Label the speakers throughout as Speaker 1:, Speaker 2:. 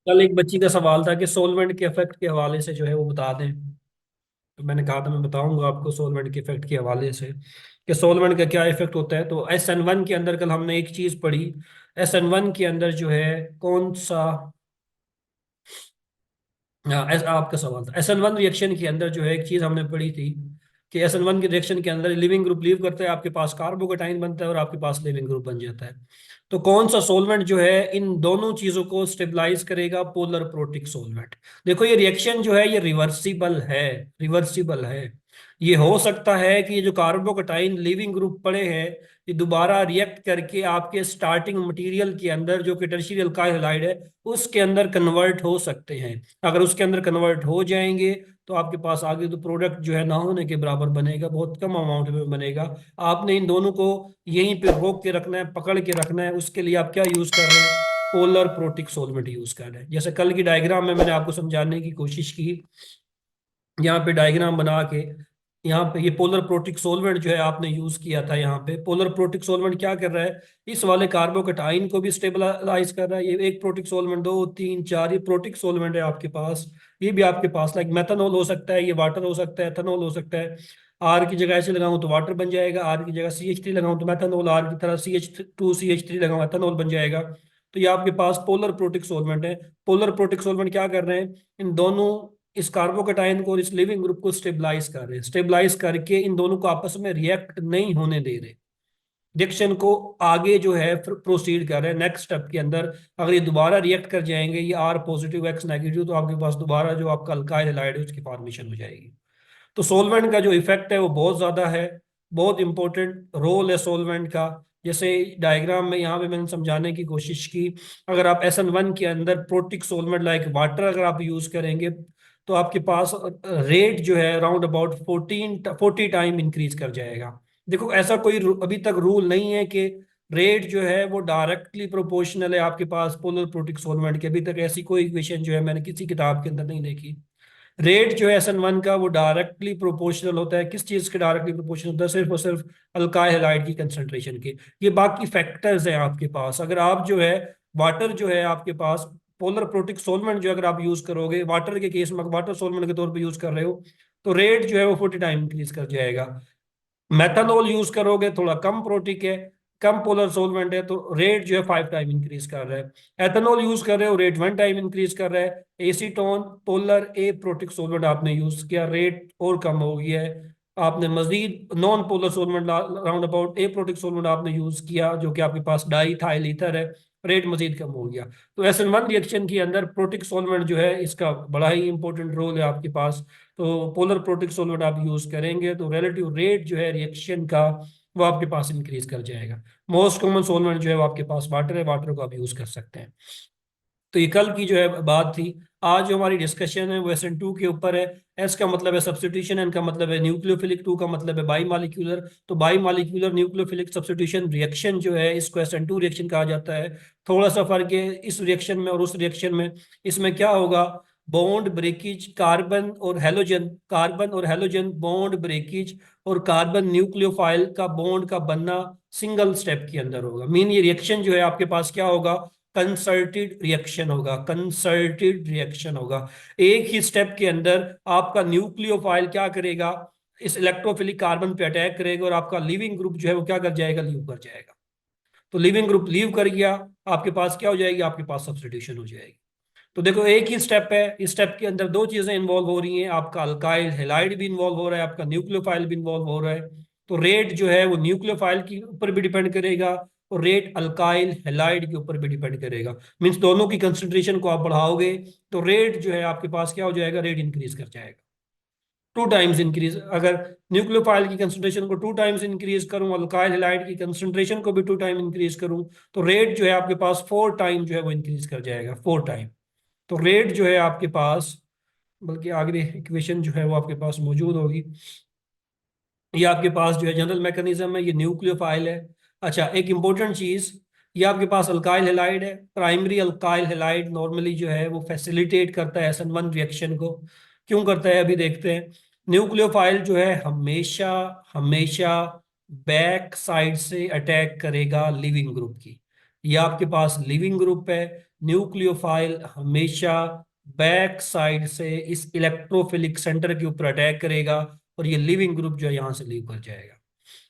Speaker 1: कल एक बच्ची का सवाल था कि सोलवेंट के इफेक्ट के हवाले से जो है वो बता दें। तो मैंने कहा था मैं बताऊंगा आपको सोलवेंट के इफेक्ट के हवाले से कि सोलवेंट का क्या इफेक्ट होता है। तो SN1 के अंदर कल हमने एक चीज पढ़ी। SN1 के अंदर जो है कौन सा, हाँ आपका सवाल था SN1 रिएक्शन के अंदर जो है एक चीज हमने पढ़ी थी कि SN1 के रिएक्शन के अंदर लिविंग ग्रुप लीव करता है, आपके पास कार्बोकेटाइन बनता है और आपके पास लिविंग ग्रुप बन जाता है। तो कौन सा सोलवेंट जो है इन दोनों चीजों को स्टेबलाइज करेगा? Polar protic solvent. देखो ये रिएक्शन जो है ये रिवर्सिबल है, रिवर्सिबल है। ये हो सकता है कि ये जो कार्बोकेटाइन लिविंग ग्रुप पड़े हैं ये दोबारा रिएक्ट करके आपके स्टार्टिंग मटेरियल के अंदर जो कि टर्शियरी अल्काइल हैलाइड है उसके अंदर कन्वर्ट हो सकते हैं। अगर उसके अंदर कन्वर्ट हो जाएंगे तो आपके पास आगे तो प्रोडक्ट जो है ना होने के बराबर बनेगा, बहुत कम अमाउंट में बनेगा। आपने इन दोनों को यहीं पे रोक के रखना है, पकड़ के रखना है। उसके लिए आप क्या यूज कर रहे हैं? पोलर प्रोटिक सोलवेंट यूज कर रहे हैं। जैसे कल की डायग्राम में मैंने आपको समझाने की कोशिश की, यहाँ पे डायग्राम बना के, यहाँ पे ये पोलर प्रोटिक सोलवेंट जो है आपने यूज किया था। यहाँ पे पोलर प्रोटिक सोलवेंट क्या कर रहा है? इस वाले कार्बोकेटाइन को भी स्टेबलाइज कर रहा है। ये एक प्रोटिक सोलवेंट, दो तीन चार ये प्रोटिक सोलवेंट है आपके पास। ये भी आपके पास लाइक मेथनॉल हो सकता है, ये वाटर हो सकता है, एथेनॉल हो सकता है। आर की जगह ऐसे लगाऊं तो वाटर बन जाएगा, आर की जगह CH3 लगाऊं तो मेथनॉल, आर की तरह CH2CH3 लगाऊं एथेनॉल बन जाएगा। तो ये आपके पास पोलर प्रोटिक सोलवेंट है। पोलर प्रोटिक सोलवेंट क्या कर रहे हैं? इन दोनों, इस कार्बोकेटाइन को और इस लिविंग ग्रुप को स्टेबलाइज कर रहे हैं। स्टेबलाइज करके इन दोनों को आपस में रिएक्ट नहीं होने दे रहे, रिएक्शन को आगे जो है प्रोसीड कर रहे हैं नेक्स्ट स्टेप के अंदर। अगर ये दोबारा रिएक्ट कर जाएंगे, ये R पॉजिटिव X नेगेटिव, तो आपके पास दोबारा जो आपका अल्काइल हैलाइड है उसकी फॉर्मेशन हो जाएगी। तो सोलवेंट का जो इफेक्ट है वो बहुत ज्यादा है, बहुत इंपॉर्टेंट रोल है सोलवेंट का। जैसे डायग्राम में यहाँ पे मैंने समझाने की कोशिश की, अगर आप SN1 के अंदर प्रोटिक सोलवेंट लाइक वाटर अगर आप यूज करेंगे तो आपके पास रेट जो है अराउंड अबाउट 40 टाइम इंक्रीज कर जाएगा। देखो ऐसा कोई अभी तक रूल नहीं है कि रेट जो है वो डायरेक्टली प्रोपोर्शनल है आपके पास पोलर प्रोटिक सोलवेंट के। अभी तक ऐसी कोई इक्वेशन जो है मैंने किसी किताब के अंदर नहीं देखी। रेट जो है SN1 का वो डायरेक्टली प्रोपोर्शनल होता है। किस चीज के डायरेक्टली प्रोपोर्शनल होता है? सिर्फ और सिर्फ अल्काइल हैलाइड की कंसंट्रेशन के। ये बाकी फैक्टर्स हैं आपके पास। अगर आप जो है वाटर जो है आपके पास पोलर प्रोटिक सोलवेंट जो अगर आप यूज करोगे वाटर के केस में, वाटर सोलवेंट के तौर पे यूज कर रहे हो, तो रेट जो है वो 40 टाइम इंक्रीज कर जाएगा। मेथनॉल यूज करोगे थोड़ा कम प्रोटिक है, कम पोलर सोलवेंट है, तो रेट जो है 5 टाइम इंक्रीज कर रहा है। एथेनॉल यूज कर रहे हो, रेट 1 टाइम इंक्रीज कर रहा है। Acetone polar aprotic solvent आपने यूज किया, रेट और कम हो गया है। आपने मजीद non polar solvent round about aprotic solvent आपने यूज किया जो कि आपके पास डाई थाइल ईथर है, रेट मजीद कम हो गया। तो SN1 रिएक्शन के अंदर प्रोटिक सोलवेंट जो है इसका बड़ा ही इंपॉर्टेंट रोल है आपके पास। तो पोलर प्रोटिक सोलवेंट आप यूज करेंगे तो रिलेटिव रेट जो है रिएक्शन का वो आपके पास इंक्रीज कर जाएगा। मोस्ट कॉमन सोलवेंट जो है वो आपके पास वाटर है, वाटर को आप यूज कर सकते हैं। तो ये कल की जो है बात थी। आज जो हमारी डिस्कशन है वो SN2 के ऊपर है। एस का मतलब है सब्स्टिट्यूशन, एन का मतलब है न्यूक्लियोफिलिक, टू का मतलब है बाई मालिक्यूलर। तो by molecular nucleophilic substitution reaction जो है इसको SN2 रिएक्शन कहा जाता है। थोड़ा सा फर्क है इस रिएक्शन में और उस रिएक्शन में। इसमें क्या होगा? बॉन्ड ब्रेकेज, कार्बन और हेलोजन, कार्बन और हेलोजन बॉन्ड ब्रेकेज और कार्बन न्यूक्लियोफाइल का बॉन्ड का बनना सिंगल स्टेप के अंदर होगा। मीन ये रिएक्शन जो है आपके पास क्या होगा? कंसर्टेड रिएक्शन होगा, कंसर्टेड रिएक्शन होगा। एक ही स्टेप के अंदर आपका न्यूक्लियोफाइल क्या करेगा? इस इलेक्ट्रोफिलिक कार्बन पे अटैक करेगा और आपका लिविंग ग्रुप जो है वो क्या कर जाएगा? लीव कर जाएगा। तो लिविंग ग्रुप लीव कर गया, आपके पास क्या हो जाएगी? आपके पास सब्स्टिट्यूशन हो जाएगी। तो देखो एक ही स्टेप है, इस स्टेप के अंदर दो चीजें इन्वॉल्व हो रही हैं, आपका अल्काइल हेलाइड भी इन्वॉल्व हो रहा है, आपका न्यूक्लियोफाइल भी इन्वॉल्व हो रहा है। तो रेट जो है वो न्यूक्लियोफाइल के ऊपर भी डिपेंड करेगा और रेट अल्काइल हेलाइड के ऊपर भी डिपेंड करेगा। मीन्स दोनों की कंसंट्रेशन को आप बढ़ाओगे तो रेट जो है आपके पास क्या हो जाएगा? रेट इंक्रीज कर जाएगा, 2 टाइम्स इंक्रीज। अगर न्यूक्लियोफाइल की कंसंट्रेशन को 2 टाइम्स इंक्रीज करूं, अल्काइल हैलाइड की कंसंट्रेशन को भी 2 टाइम इंक्रीज करूं, तो रेट जो है आपके पास 4 टाइम जो है वो इंक्रीज कर जाएगा, 4 टाइम। तो रेट जो है आपके पास, बल्कि आगे इक्वेशन जो है वो आपके पास मौजूद होगी। ये आपके पास जो है जनरल मैकेनिज्म है, ये न्यूक्लियोफाइल है। अच्छा एक इंपॉर्टेंट चीज, ये आपके पास अल्काइल हैलाइड है। प्राइमरी अल्काइल हैलाइड नॉर्मली जो है वो फैसिलिटेट करता है SN1 रिएक्शन को। क्यों करता है अभी देखते हैं। न्यूक्लियोफाइल जो है हमेशा हमेशा बैक साइड से अटैक करेगा लिविंग ग्रुप की। ये आपके पास लिविंग ग्रुप है। न्यूक्लियोफाइल हमेशा बैक साइड से इस इलेक्ट्रोफिलिक सेंटर के ऊपर अटैक करेगा और ये लिविंग ग्रुप जो है यहां से लीव कर जाएगा।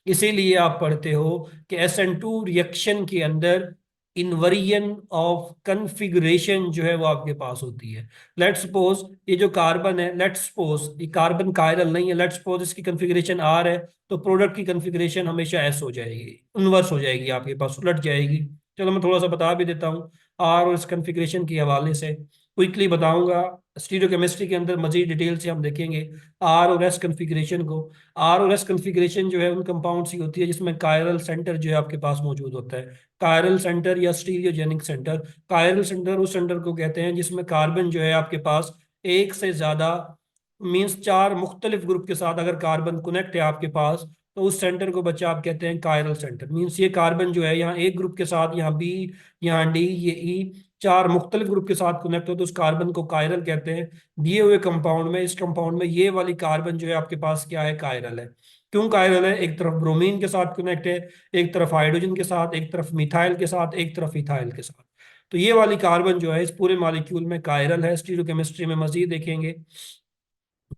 Speaker 1: इसीलिए आप पढ़ते हो कि SN2 रिएक्शन के अंदर इनवरियन ऑफ कन्फिगरेशन जो है वो आपके पास होती है। लेट्स सपोज ये जो कार्बन है, लेट्स सपोज ये कार्बन कायरल नहीं है, लेट्स सपोज इसकी कन्फिगरेशन R है, तो प्रोडक्ट की कन्फिगरेशन हमेशा S हो जाएगी, इन्वर्स हो जाएगी, आपके पास उलट जाएगी। चलो मैं थोड़ा सा बता भी देता हूँ R और इस कन्फिगरेशन के हवाले से, क्विकली बताऊंगा। स्टीरियोकेमिस्ट्री के अंदर मजीद डिटेल से हम देखेंगे आर और एस कन्फिगरेशन को। आर और एस कन्फिगरेशन जो है उन कंपाउंड्स की होती है जिसमें कायरल सेंटर जो है आपके पास मौजूद होता है। कायरल सेंटर या स्टीरियोजेनिक सेंटर। कायरल सेंटर उस सेंटर को कहते हैं जिसमें कार्बन जो है आपके पास एक से ज्यादा, मीन्स चार मुख्तलिफ ग्रुप के साथ अगर कार्बन कनेक्ट है आपके पास, तो उस सेंटर को बच्चा आप कहते हैं कायरल सेंटर। मीन्स ये कार्बन जो है यहाँ एक ग्रुप के साथ, यहाँ बी, यहाँ डी, ये ई, चार मुख्तलिफ ग्रुप के साथ कनेक्ट हो तो उस कार्बन को कायरल कहते हैं। दिए हुए कंपाउंड में, इस कंपाउंड में ये वाली कार्बन जो है आपके पास क्या है, कायरल है। क्यों कायरल है? एक तरफ ब्रोमीन के साथ कनेक्ट है, एक तरफ हाइड्रोजन के साथ, एक तरफ मिथाइल के साथ, एक तरफ इथाइल के साथ। तो ये वाली कार्बन जो है इस पूरे मॉलिक्यूल में कायरल है। स्टीरियोकेमिस्ट्री में मजीद देखेंगे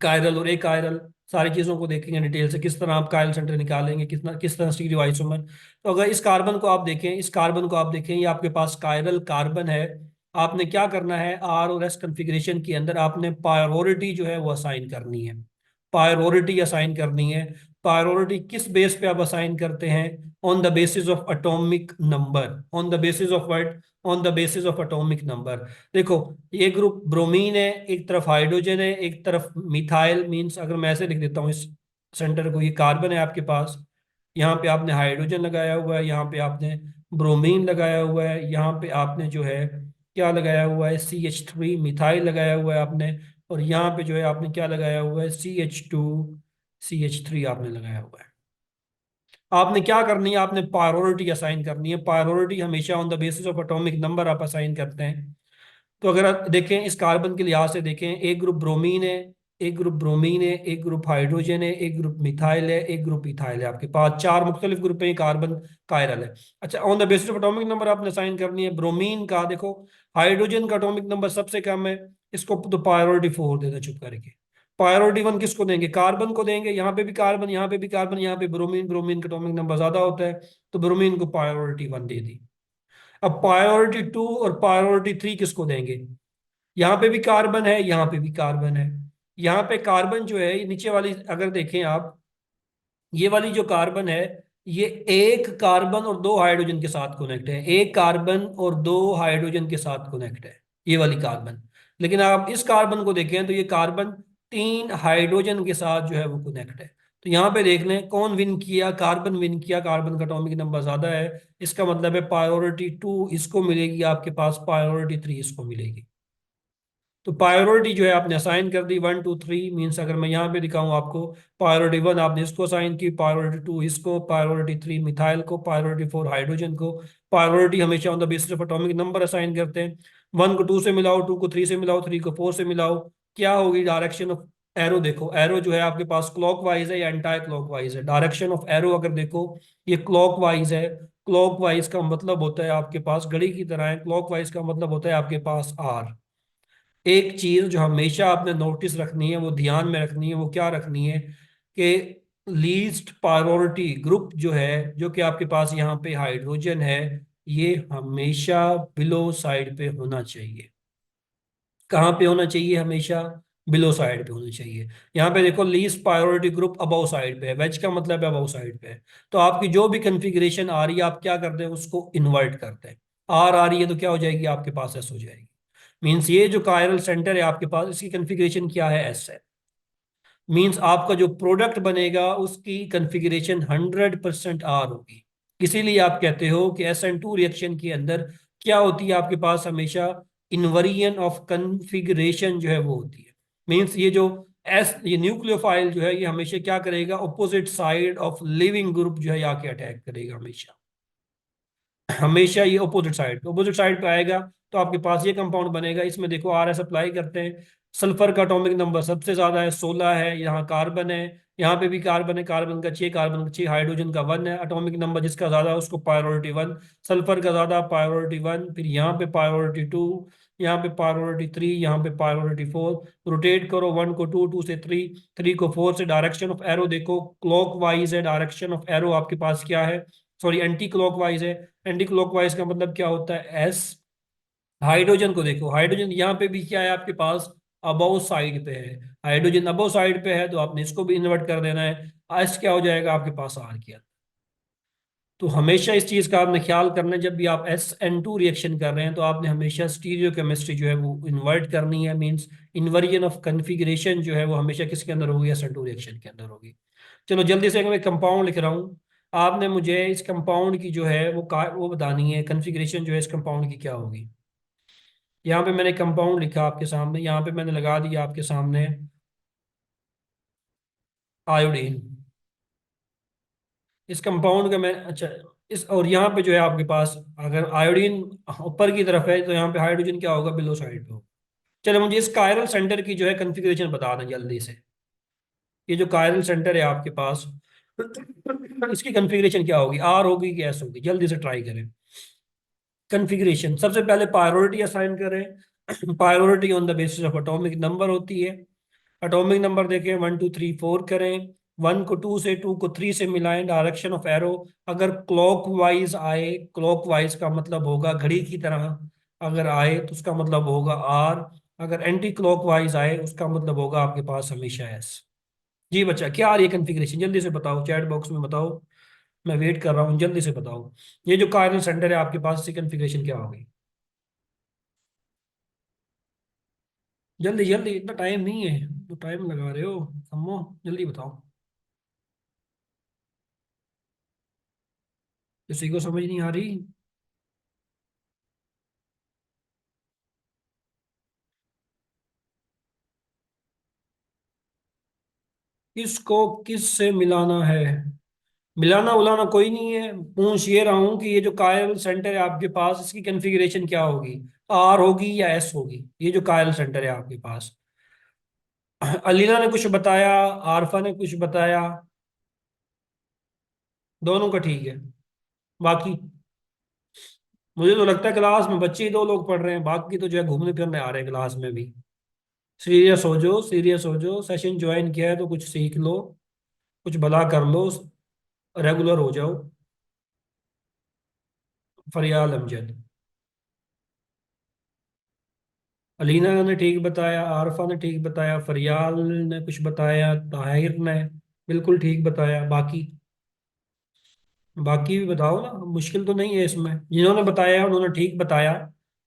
Speaker 1: कायरल और ए कायरल, सारी चीजों को देखेंगे डिटेल से, किस तरह आप कायरल सेंटर निकालेंगे, किस तरह स्टीरियो आइसोमर। तो अगर इस कार्बन को आप देखें, इस कार्बन को आप देखें, ये आपके पास कायरल कार्बन है। आपने क्या करना है, आर और एस कन्फिग्रेशन के अंदर आपने प्रायोरिटी जो है वो असाइन करनी है। प्रायोरिटी असाइन करनी है। प्रायोरिटी किस बेस पे आप असाइन करते हैं? On the basis of atomic number. On the basis of what? On the basis of atomic number. देखो, ये ग्रुप ब्रोमीन है, एक तरफ हाइड्रोजन है, एक तरफ मिथाइल। मींस अगर मैं ऐसे लिख देता हूँ इस सेंटर को, ये कार्बन है आपके पास, यहाँ पे आपने हाइड्रोजन लगाया हुआ है, यहाँ पे आपने ब्रोमीन लगाया हुआ है, यहाँ पे आपने जो है क्या लगाया हुआ है, CH3 मिथाइल लगाया हुआ है आपने, और यहाँ पे जो है आपने क्या लगाया हुआ है, CH2 CH3 आपने लगाया हुआ है। आपने क्या करनी है, आपने प्रायोरिटी असाइन करनी है। प्रायोरिटी हमेशा on the basis of atomic number आप असाइन करते हैं। तो अगर आप देखें इस कार्बन के लिहाज से देखें, एक ग्रुप ब्रोमीन है, एक ग्रुप ब्रोमीन है, एक ग्रुप हाइड्रोजन है, एक ग्रुप मिथाइल है, एक ग्रुप इथाइल है। आपके पास चार मुख्तलिफ ग्रुप है, कार्बन कायरल है। अच्छा, on the basis of atomic number आपने साइन करनी है। ब्रोमीन का देखो, हाइड्रोजन का एटॉमिक नंबर सबसे कम है, इसको तो प्रायोरिटी 4 देना चुप करके। प्रायोरिटी 1 किसको देंगे? कार्बन को देंगे। यहाँ पे भी कार्बन, यहाँ पे भी कार्बन, यहाँ पे ब्रोमीन, ब्रोमीन का एटॉमिक नंबर ज्यादा होता है, तो ब्रोमीन को प्रायोरिटी 1 दे दी। अब प्रायोरिटी 2 और प्रायोरिटी 3 किसको देंगे? यहाँ पे भी कार्बन है, यहाँ पे भी कार्बन है। यहाँ पे कार्बन जो है, ये नीचे वाली अगर देखें आप, ये वाली जो कार्बन है, ये एक कार्बन और दो हाइड्रोजन के साथ कनेक्ट है, एक कार्बन और दो हाइड्रोजन के साथ कनेक्ट है, ये वाली कार्बन। लेकिन आप इस कार्बन को देखें तो ये कार्बन तीन हाइड्रोजन के साथ जो है वो कनेक्ट है। तो यहाँ पे देख लें कौन विन किया, कार्बन विन किया, कार्बन का एटॉमिक नंबर ज्यादा है। इसका मतलब है प्रायोरिटी 2 इसको मिलेगी आपके पास, प्रायोरिटी 3 इसको मिलेगी। तो प्रायोरिटी जो है आपने असाइन कर दी 1 2 3। मीन्स अगर मैं यहाँ पे दिखाऊं आपको, प्रायोरिटी 1 आपने इसको असाइन की, प्रायोरिटी 2 इसको, प्रायोरिटी 3 मिथाइल को, प्रायोरिटी 4 हाइड्रोजन को। प्रायोरिटी हमेशा on the basis of atomic number assign करते हैं। 1 को 2 से मिलाओ, 2 को 3 से मिलाओ, 3 को 4 से मिलाओ, क्या होगी डायरेक्शन ऑफ एरो? देखो एरो जो है आपके पास क्लॉकवाइज है या एंटी क्लॉकवाइज है? डायरेक्शन ऑफ एरो अगर देखो, ये क्लॉकवाइज है। क्लॉकवाइज का मतलब होता है आपके पास घड़ी की तरह है, क्लॉकवाइज का मतलब होता है आपके पास आर। एक चीज जो हमेशा आपने नोटिस रखनी है, वो ध्यान में रखनी है, वो क्या रखनी है कि लीस्ट प्रायोरिटी ग्रुप जो है, जो कि आपके पास यहाँ पे हाइड्रोजन है, ये हमेशा बिलो साइड पे होना चाहिए। कहाँ पे होना चाहिए? हमेशा बिलो साइड पे होना चाहिए। यहाँ पे देखो, least priority group above side पे है, वेज का मतलब है अबव साइड पे है। तो आपकी जो भी कन्फिग्रेशन आ रही है, आप क्या करते हैं, उसको इन्वर्ट करते हैं। आर आ रही है तो क्या हो जाएगी आपके पास? एस हो जाएगी। मीन्स ये जो कायरल सेंटर है आपके पास, इसकी कन्फिग्रेशन क्या है? एस है। मीन्स आपका जो प्रोडक्ट बनेगा उसकी कन्फिग्रेशन 100% आर होगी। इसीलिए आप कहते हो कि SN2 रिएक्शन के अंदर क्या होती है आपके पास? हमेशा इनवरियन ऑफ कन्फिग्रेशन जो है वो होती है। मीन्स ये जो ये न्यूक्लियोफाइल जो है, ये हमेशा क्या करेगा? Opposite side of leaving group जो है आके अटैक करेगा हमेशा। हमेशा ये अपोजिट साइड पे आएगा, तो आपके पास ये कंपाउंड बनेगा। इसमें देखो RS अप्लाई करते हैं, सल्फर का एटॉमिक नंबर सबसे ज्यादा है, 16 है। यहाँ कार्बन है, यहाँ पे भी कार्बन है, कार्बन का 6, कार्बन का 6, हाइड्रोजन का 1 है, एटॉमिक नंबर जिसका ज्यादा है उसको प्रायोरिटी 1, सल्फर का ज्यादा प्रायोरिटी 1, फिर यहाँ पे प्रायोरिटी 2, यहाँ पे प्रायोरिटी 3, यहाँ पे प्रायोरिटी 4। रोटेट करो 1 को 2, 2 से 3, 3 को 4 से। डायरेक्शन ऑफ एरो देखो क्लॉक वाइज है, डायरेक्शन ऑफ एरो आपके पास क्या है, सॉरी एंटी क्लॉक वाइज है। एंटी क्लॉक वाइज का मतलब क्या होता है, एस। हाइड्रोजन को देखो, हाइड्रोजन यहाँ पे भी क्या है आपके पास, अबव साइड पे है। हाइड्रोजन अबव साइड पे है तो आपने इसको भी इन्वर्ट कर देना है। एस क्या हो जाएगा आपके पास, आर किया। तो हमेशा इस चीज का आपने ख्याल करना है, जब भी आप SN2 रिएक्शन कर रहे हैं तो आपने हमेशा स्टीरियो केमिस्ट्री जो है वो इन्वर्ट करनी है। मींस इन्वर्जन ऑफ कन्फिग्रेशन जो है वो हमेशा किसके अंदर होगी, SN2 रिएक्शन के अंदर होगी। चलो जल्दी से मैं कंपाउंड लिख रहा हूँ। आपने मुझे इस कंपाउंड की जो है वो बतानी है, कन्फिग्रेशन जो है इस कंपाउंड की क्या होगी। यहाँ पे मैंने कंपाउंड लिखा आपके सामने, यहाँ पे मैंने लगा दिया आपके सामने आयोडीन। इस कंपाउंड का मैं, अच्छा, इस और यहाँ पे जो है आपके पास, अगर आयोडीन ऊपर की तरफ है तो यहाँ पे हाइड्रोजन क्या होगा, बिलो साइड पे होगा। चलो मुझे इस कायरल सेंटर की जो है कन्फिग्रेशन बता दें जल्दी से। ये जो कायरल सेंटर है आपके पास, इसकी कन्फिग्रेशन क्या होगी, आर होगी कि एस होगी, जल्दी से ट्राई करें। कन्फिग्रेशन सबसे पहले प्रायोरिटी असाइन करें। Priority on the basis of atomic number होती है। एटॉमिक नंबर देखें 1 2 3 4 करें। 1 को 2 से, 2 को 3 से मिलाएं। डायरेक्शन ऑफ एरो अगर क्लॉक वाइज आए, क्लॉक वाइज का मतलब होगा घड़ी की तरह, अगर आए तो उसका मतलब होगा आर। अगर एंटी क्लॉक वाइज आए उसका मतलब होगा आपके पास हमेशा एस। जी बच्चा, क्या आ रही है कन्फिग्रेशन, जल्दी से बताओ, चैट बॉक्स में बताओ, मैं वेट कर रहा हूँ, जल्दी से बताओ। ये जो कार्बन सेंटर है आपके पास, इसकी कन्फिग्रेशन क्या होगी, जल्दी जल्दी, इतना टाइम नहीं है, तो टाइम लगा रहे हो, अम्मो जल्दी बताओ। किसी को समझ नहीं आ रही। किसको किस से मिलाना है, मिलाना उलाना कोई नहीं है, पूछ ये रहा हूं कि ये जो कायल सेंटर है आपके पास, इसकी कॉन्फ़िगरेशन क्या होगी, आर होगी या एस होगी, ये जो कायल सेंटर है आपके पास। अलीना ने कुछ बताया, आरफा ने कुछ बताया, दोनों का ठीक है। बाकी मुझे तो लगता है क्लास में बच्चे ही 2 लोग पढ़ रहे हैं, बाकी तो जो है घूमने फिरने आ रहे हैं क्लास में भी। सीरियस हो जाओ, सीरियस हो जाओ, सेशन ज्वाइन किया है तो कुछ सीख लो, कुछ भला कर लो, रेगुलर हो जाओ। फरियाल अमजद, अलीना ने ठीक बताया, आरफा ने ठीक बताया, फरियाल ने कुछ बताया, ताहिर ने बिल्कुल ठीक बताया। बाकी बाकी भी बताओ ना, मुश्किल तो नहीं है इसमें, जिन्होंने बताया उन्होंने ठीक बताया।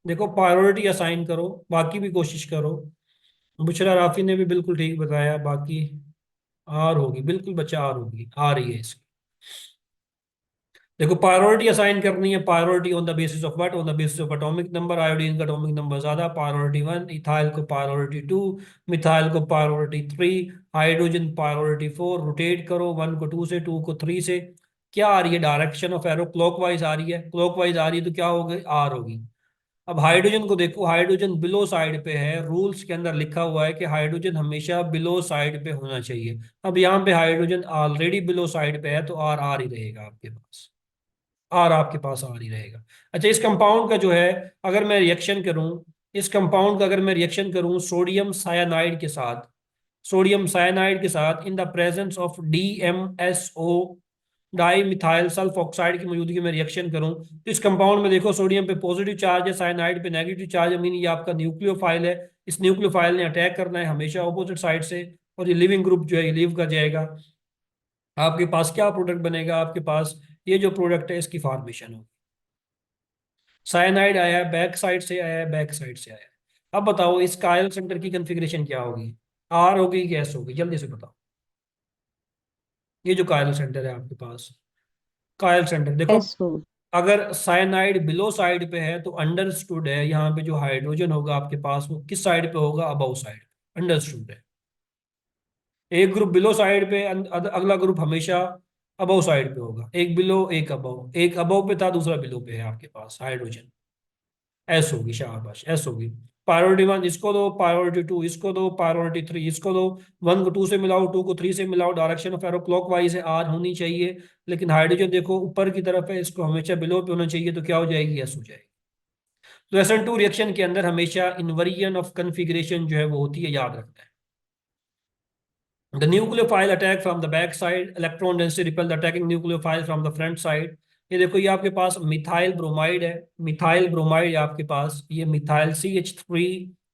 Speaker 1: देखो प्रायोरिटी असाइन करो, बाकी भी कोशिश करो। बुशरा राफी ने भी बिल्कुल ठीक बताया। बाकी आर होगी, बिल्कुल बच्चा आर होगी, आ रही है इसकी। देखो प्रायोरिटी असाइन करनी है, priority on the basis of what, on the basis of atomic number. Iodine का एटॉमिक नंबर ज्यादा, प्रायोरिटी 1, इथाइल को प्रायोरिटी 2, मिथाइल को प्रायोरिटी 3, हाइड्रोजन प्रायोरिटी 4। रोटेट करो 1 को 2 से, 2 को 3 से। क्या आ रही है, डायरेक्शन ऑफ एरो क्लॉकवाइज आ रही है, क्लॉकवाइज आ रही है तो क्या होगी, आर होगी। अब हाइड्रोजन को देखो, हाइड्रोजन बिलो साइड पे है, रूल्स के अंदर लिखा हुआ है कि हाइड्रोजन हमेशा बिलो साइड पे होना चाहिए। अब यहाँ पे हाइड्रोजन ऑलरेडी बिलो साइड पे है तो आर आर ही रहेगा आपके पास, आर आपके पास आर ही रहेगा। अच्छा, इस कंपाउंड का जो है, अगर मैं रिएक्शन करूं, इस कंपाउंड का अगर मैं रिएक्शन करूं सोडियम सायानाइड के साथ, सोडियम सायानाइड के साथ in the presence of DMSO, di methyl sulph oxide की मौजूदगी में रिएक्शन करूं, तो इस कंपाउंड में देखो सोडियम पे पॉजिटिव चार्ज है, साइनाइड पे नेगेटिव चार्ज है, मीन ये आपका न्यूक्लियोफाइल है। इस न्यूक्लियोफाइल ने अटैक करना है हमेशा ऑपोजिट साइड से, और ये लिविंग ग्रुप जो है ये लीव कर जाएगा। आपके पास क्या प्रोडक्ट बनेगा, आपके पास ये जो प्रोडक्ट है इसकी फॉर्मेशन होगी। साइनाइड आया है, बैक साइड से आया है, बैक साइड से आया है। अब बताओ इस कायल सेंटर की कॉन्फ़िगरेशन क्या होगी, आर होगी कि एस होगी, जल्दी से बताओ। ये जो कायल सेंटर है आपके पास, कायल सेंटर देखो,
Speaker 2: एस हो।
Speaker 1: अगर साइनाइड बिलो साइड पे है तो अंडरस्टूड है यहाँ पे जो हाइड्रोजन होगा आपके पास वो किस साइड पे होगा, अबव साइड, अंडरस्टूड है। एक ग्रुप बिलो साइड पे, अगला ग्रुप हमेशा अबव साइड पे होगा, एक बिलो एक अबव, एक अबव पे था दूसरा बिलो पे है आपके पास हाइड्रोजन। एस होगी, शाबाश एस होगी। प्रायोरिटी 1 इसको दो, प्रायोरिटी 2 इसको दो, प्रायोरिटी 3 इसको दो। 1 को 2 से मिलाओ, 2 को 3 से मिलाओ, डायरेक्शन ऑफ एरो क्लॉकवाइज है, आर होनी चाहिए। लेकिन हाइड्रोजन देखो ऊपर की तरफ है, इसको हमेशा बिलो पे होना चाहिए, तो क्या हो जाएगी, एस हो जाएगी। तो SN2 रिएक्शन के अंदर हमेशा इन्वर्जन ऑफ कन्फिग्रेशन जो है वो होती है, याद रखना है। The nucleophile attack from the back side, electron density repel the attacking nucleophile from the front side। ये देखो, ये आपके पास मिथाइल ब्रोमाइड है, मिथाइल ब्रोमाइड आपके पास, ये मिथाइल CH3,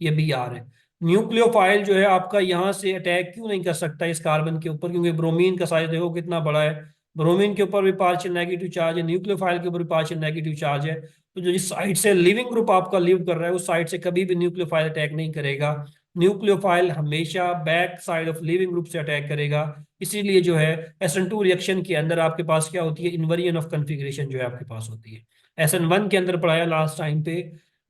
Speaker 1: ये Br है। न्यूक्लियोफाइल जो है आपका यहाँ से अटैक क्यों नहीं कर सकता इस कार्बन के ऊपर, क्योंकि ब्रोमीन का साइज देखो कितना बड़ा है। ब्रोमीन के ऊपर भी पार्शियल नेगेटिव चार्ज है, न्यूक्लियोफाइल के ऊपर भी पार्शियल नेगेटिव चार्ज है। तो जो जिस साइड से लिविंग ग्रुप आपका लिव कर रहा है, उस साइड से कभी भी न्यूक्लियोफाइल अटैक नहीं करेगा। न्यूक्लियोफाइल हमेशा back side of leaving group से अटैक करेगा। इसीलिए जो है SN2 रिएक्शन के अंदर आपके पास क्या होती है, इन्वर्जन ऑफ कन्फिग्रेशन जो है आपके पास होती है। SN1 के अंदर पढ़ाया लास्ट टाइम पे,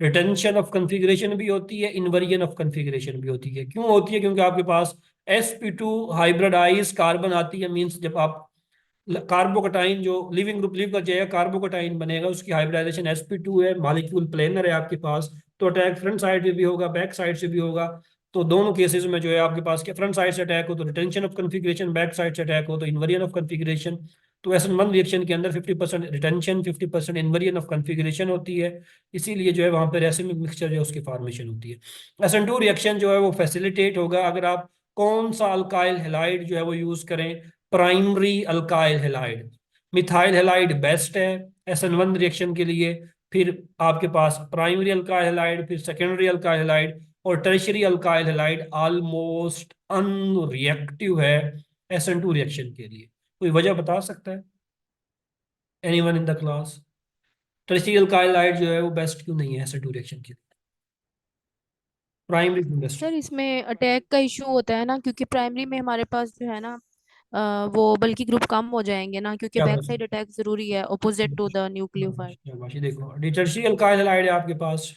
Speaker 1: रिटेंशन ऑफ कन्फिग्रेशन भी होती है, इन्वर्जन ऑफ कन्फिग्रेशन भी होती है। क्यों होती है, क्योंकि आपके पास sp2 हाइब्रिडाइज कार्बन आती है, मीन्स जब आप कार्बोकटाइन जो लिविंग ग्रुप लिव कर जाएगा, कार्बोकटाइन बनेगा, उसकी हाइब्रिडाइजेशन sp2 है, मॉलिक्यूल प्लेनर है आपके पास। तो अटैक फ्रंट साइड से भी होगा, बैक साइड से भी होगा। तो दोनों केसेस में जो है आपके पास क्या, फ्रंट साइड से अटैक हो तो retention of configuration, back side से अटैक हो तो इन्वर्जन ऑफ कन्फिग्रेशन। तो SN1 रिएक्शन के अंदर 50% रिटेंशन, 50% इन्वर्जन ऑफ कन्फिग्रेशन होती है। इसीलिए जो है वहां पर रेसिमिक मिक्सचर जो है उसकी फॉर्मेशन होती है। SN2 रिएक्शन जो है वो फैसिलिटेट होगा अगर आप कौन सा अल्काइल हेलाइड जो है वो यूज करें, primary alkyl halide. Methyl halide best है SN1 रिएक्शन के लिए। फिर आपके पास प्राइमरी अल्काइल हेलाइड, फिर सेकेंडरी अल्काइल हेलाइड, और tertiary alkyl halide almost unreactive है SN2 रिएक्शन के लिए। कोई वजह बता सकता है anyone in the class, tertiary alkyl halide जो है वो बेस्ट क्यों नहीं है SN2 रिएक्शन के लिए, प्राइमरी क्यों बेस्ट है?
Speaker 2: सर इसमें अटैक का इशू होता है ना, क्योंकि प्राइमरी में हमारे पास जो है ना, वो बल्कि ग्रुप कम हो जाएंगे ना, क्योंकि
Speaker 1: क्या
Speaker 2: बैक
Speaker 1: बस,
Speaker 2: साइड अटैक जरूरी है अपोजिट टू द न्यूक्लियोफाइल।
Speaker 1: शाबाश, ये देखो टर्शियरी अल्काइल हेलाइड है आपके पास।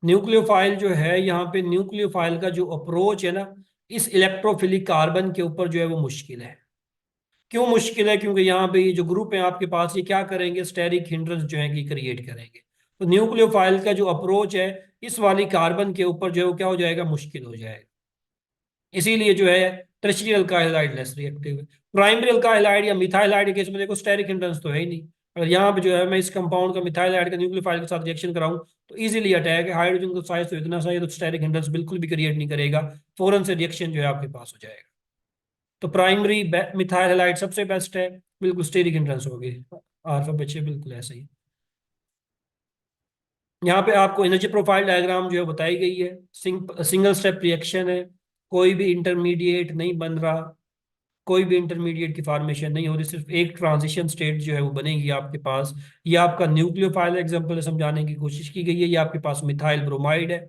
Speaker 1: न्यूक्लियोफाइल जो है यहाँ पे, न्यूक्लियोफाइल का जो अप्रोच है ना इस इलेक्ट्रोफिलिक कार्बन के ऊपर जो है वो मुश्किल है। क्यों मुश्किल है, क्योंकि यहाँ पे ये जो ग्रुप है आपके पास, ये क्या करेंगे, स्टेरिक हिंड्रेंस जो है कि क्रिएट करेंगे। तो न्यूक्लियोफाइल का जो अप्रोच है इस वाली कार्बन के ऊपर जो है वो क्या हो जाएगा, मुश्किल हो जाएगा। इसीलिए जो है tertiary alkyl hide less reactive है। प्राइमरी अल्काइल हाइड या मिथाइल हाइड के केस में देखो स्टेरिक हिंड्रेंस तो है ही नहीं। अगर यहाँ पे जो है मैं इस कंपाउंड का मिथाइल हाइड का न्यूक्लियोफाइल के साथ रिएक्शन कराऊं तो इजीली अटैक है, हाइड्रोजन का साइज तो इतना सही है, तो स्टेरिक हिंड्रेंस बिल्कुल भी क्रिएट नहीं करेगा, फौरन से रिएक्शन जो है आपके पास हो जाएगा। तो प्राइमरी मिथाइल हैलाइड सबसे बेस्ट है, बिल्कुल स्टेरिक हिंड्रेंस होगी। आर बच्चे बिल्कुल ऐसा ही। यहाँ पे आपको एनर्जी प्रोफाइल डायग्राम जो है बताई गई है, सिंगल स्टेप रिएक्शन है, कोई भी इंटरमीडिएट नहीं बन रहा, कोई भी इंटरमीडिएट की फॉर्मेशन नहीं हो रही, सिर्फ एक ट्रांजिशन स्टेट जो है वो बनेगी आपके पास। ये आपका न्यूक्लियोफाइल एग्जांपल समझाने की कोशिश की गई है। ये आपके पास मिथाइल ब्रोमाइड है,